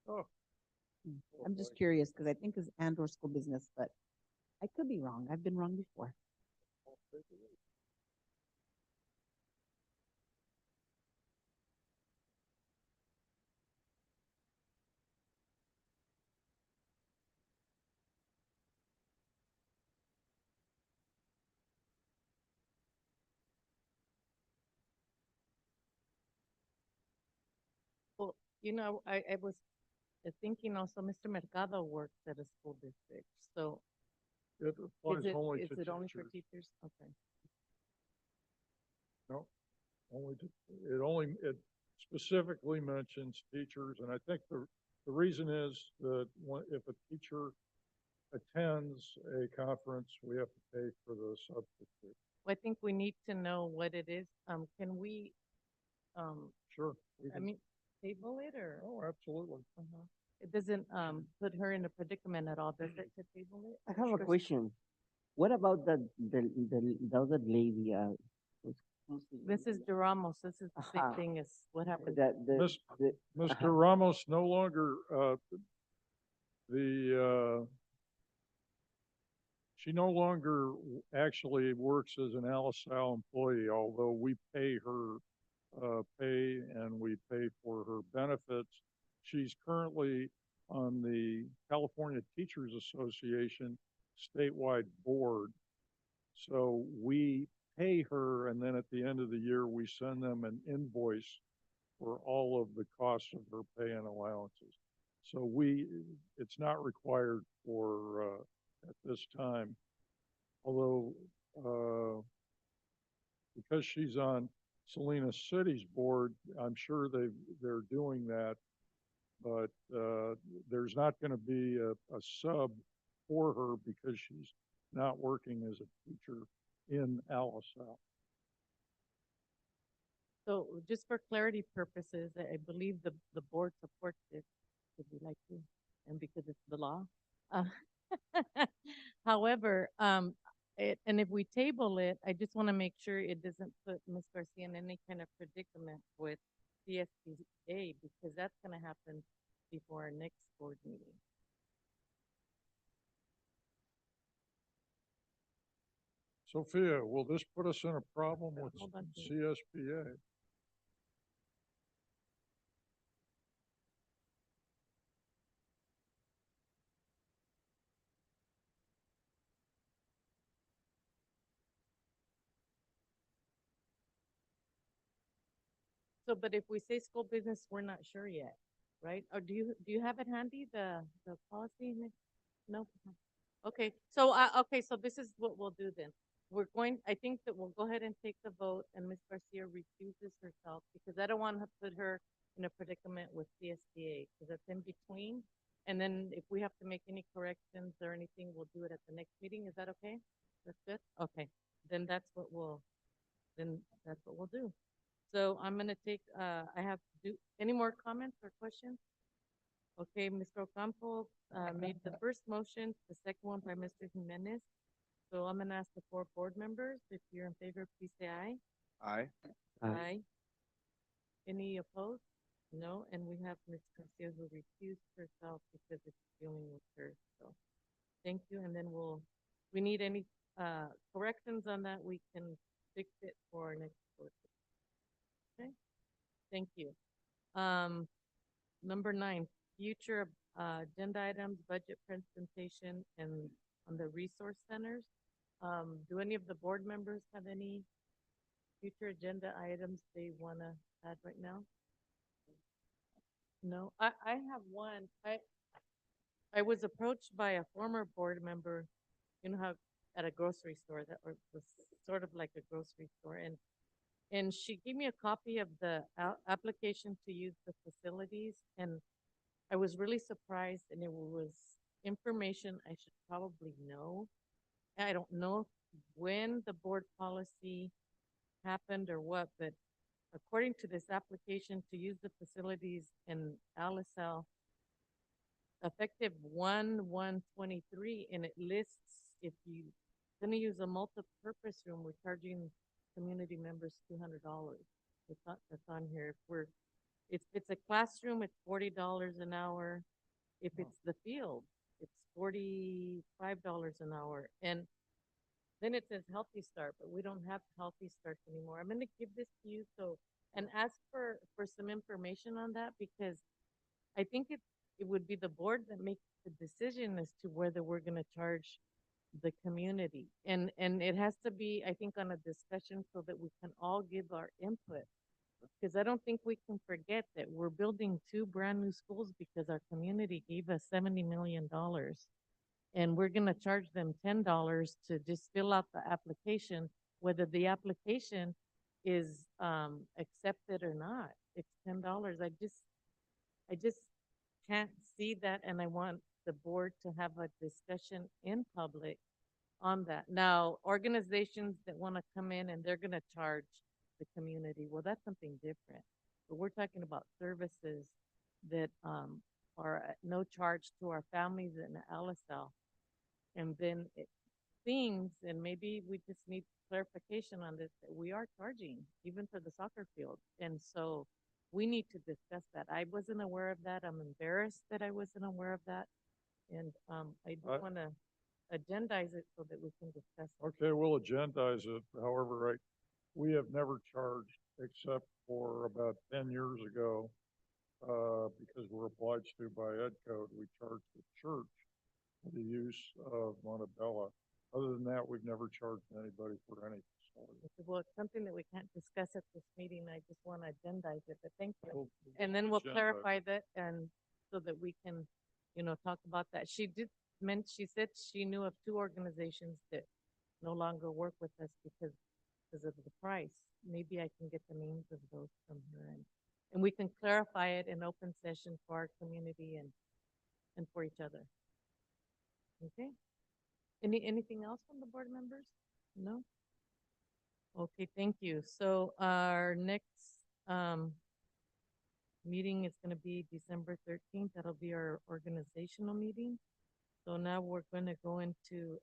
Oh. I'm just curious, because I think it's and or school business, but I could be wrong. I've been wrong before. Well, I was thinking also Mr. Mercado works at a school district, so It applies is only to it only for teachers. teachers? Okay. No, it specifically mentions teachers, and I think the reason is that if a teacher attends a conference, we have to pay for the substitute. Well, I think we need to know what it is. Can we, Sure. we I can- mean, table it or? Oh, absolutely. Uh-huh. It doesn't, put her in a predicament at all, does it, to table it? I have a Sure. question. What about the other lady, Mrs. Duramos, this is the same Aha. thing as what happened. Miss- the, Mr. Ramos no longer, she no longer actually works as an LaSalle employee, although we pay her, pay and we pay for her benefits. She's currently on the California Teachers Association statewide board. So we pay her, and then at the end of the year, we send them an invoice for all of the costs of her pay and allowances. So it's not required for, at this time. Although, because she's on Salinas City's board, I'm sure they're doing that. But, there's not gonna be a sub for her because she's not working as a teacher in LaSalle. So just for clarity purposes, I believe the board supports this, if you like to, and because it's the law. Uh, However, and if we table it, I just want to make sure it doesn't put Ms. Garcia in any kind of predicament with CSBA, because that's going to happen before our next board meeting. Sophia, will this put us in a problem with Hold on, please. CSBA? So, but if we say school business, we're not sure yet, right? Or do you have it handy, the policy? No? Okay, so, okay, so this is what we'll do then. I think that we'll go ahead and take the vote, and Ms. Garcia recuses herself, because I don't want to put her in a predicament with CSBA, because it's in between. And then if we have to make any corrections or anything, we'll do it at the next meeting. Is that okay? That's good? Okay, then that's what we'll do. So I'm gonna take, any more comments or questions? Okay, Mr. Ocampo, made the first motion, the second one by Mr. Jimenez. So I'm gonna ask the four board members, if you're in favor, please say aye. Aye. Aye. Any opposed? No, and we have Ms. Garcia who recused herself because it's dealing with her, so. Thank you, and then we need any, corrections on that, we can fix it for our next board. Okay, thank you. Number 9, future, agenda items, budget presentation, and on the resource centers. Do any of the board members have any future agenda items they wanna add right now? No, I have one. I was approached by a former board member, you know how, at a grocery store that was sort of like a grocery store, and she gave me a copy of the application to use the facilities, and I was really surprised, and it was information I should probably know. I don't know when the board policy happened or what, but according to this application to use the facilities in LSL, effective 1/1/23, and it lists if you gonna use a multi-purpose room, we're charging community members $200. That's on here. If it's a classroom, it's $40 an hour. If it's the field, it's $45 an hour. And then it says Healthy Start, but we don't have Healthy Starts anymore. I'm gonna give this to you, so, and ask for some information on that, because I think it would be the board that makes the decision as to whether we're gonna charge the community. And it has to be, I think, on a discussion so that we can all give our input. Because I don't think we can forget that we're building 2 brand new schools because our community gave us $70 million. And we're gonna charge them $10 to just fill out the application, whether the application is accepted or not. It's $10. I just can't see that, and I want the board to have a discussion in public on that. Now, organizations that want to come in and they're going to charge the community, well, that's something different. But we're talking about services that are at no charge to our families in LSL. And then things, and maybe we just need clarification on this, that we are charging even for the soccer field. And so we need to discuss that. I wasn't aware of that. I'm embarrassed that I wasn't aware of that. And I do want to agendize it so that we can discuss it. Okay, we'll agendize it. However, we have never charged except for about 10 years ago, because we're obliged to by Ed Code. We charged the church for the use of Montebella. Other than that, we've never charged anybody for any facility. Well, it's something that we can't discuss at this meeting. I just want to agendize it, but thank you. We'll And then we'll agendize clarify that, and so that we can, talk about that. She said she knew of 2 organizations that no longer work with us because of the price. Maybe I can get the names of those from her, and we can clarify it in open session for our community and for each other. Okay? Anything else from the board members? No? Okay, thank you. So our next meeting is gonna be December 13th. That'll be our organizational meeting. So now we're gonna go into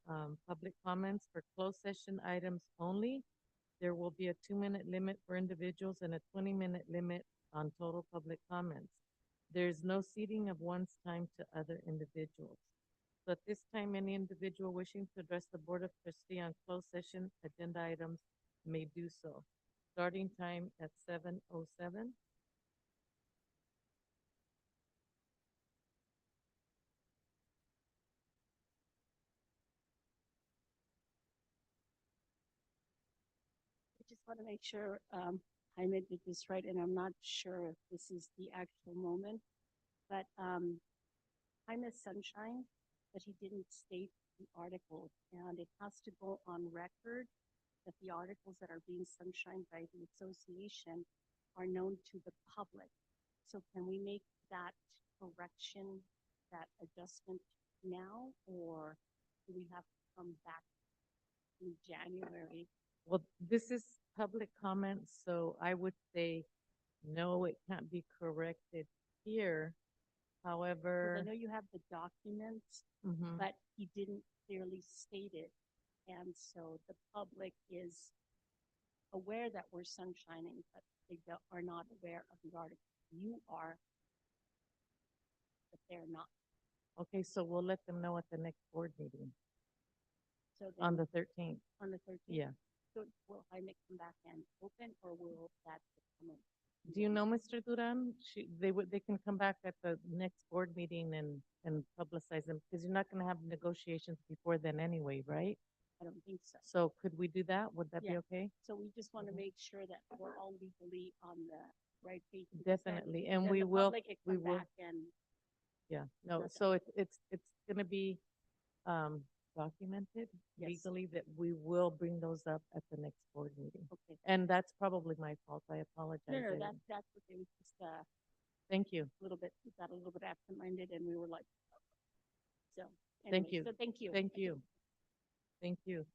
public comments for closed session items only. There will be a 2-minute limit for individuals and a 20-minute limit on total public comments. There's no ceding of one's time to other individuals. So at this time, any individual wishing to address the Board of Trustees on closed session agenda items may do so. Starting time at 7:07. I just want to make sure Jaime did this right, and I'm not sure if this is the actual moment. but, Time is Sunshine, but he didn't state the article, and it has to go on record that the articles that are being sunshined by the association are known to the public. So can we make that correction, that adjustment now, or do we have to come back in January? Well, this is public comment, so I would say, no, it can't be corrected here. 'Cause I However, know you have the documents, mhm. but he didn't clearly state it. And so the public is aware that we're sunshining, but are not aware of the article. You are, but they're not. Okay, so we'll let them know at the next board meeting So on then, the 13th. on the 13th. Yeah. So will I make them back and open, or will that come in? Do you know Mr. Duran? They can come back at the next board meeting and publicize them, because you're not gonna have negotiations before then anyway, right? I don't think so. So could we do that? Would that be Yeah. okay? So we just want to Mhm. make sure that we're all legally on the right page. because then- Definitely, and then we the will, public can we come will, back and, yeah, no, not so it's gonna be, documented Yes. legally that we will bring those up at the next board meeting. okay. And that's probably my fault. I apologize. No, I no, didn't- that's what they was just, Thank you. a little bit, we got a little bit absent-minded and we were like, so. Thank anyway, you. So thank you. Thank you. Thank you.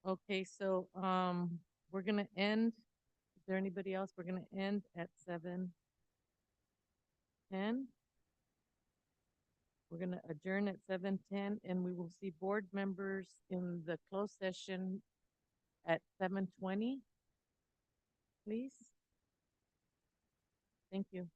Okay, so, we're gonna end. Is there anybody else? We're gonna end at 7:10. We're gonna adjourn at 7:10, and we will see board members in the closed session at 7:20. Please. Thank you.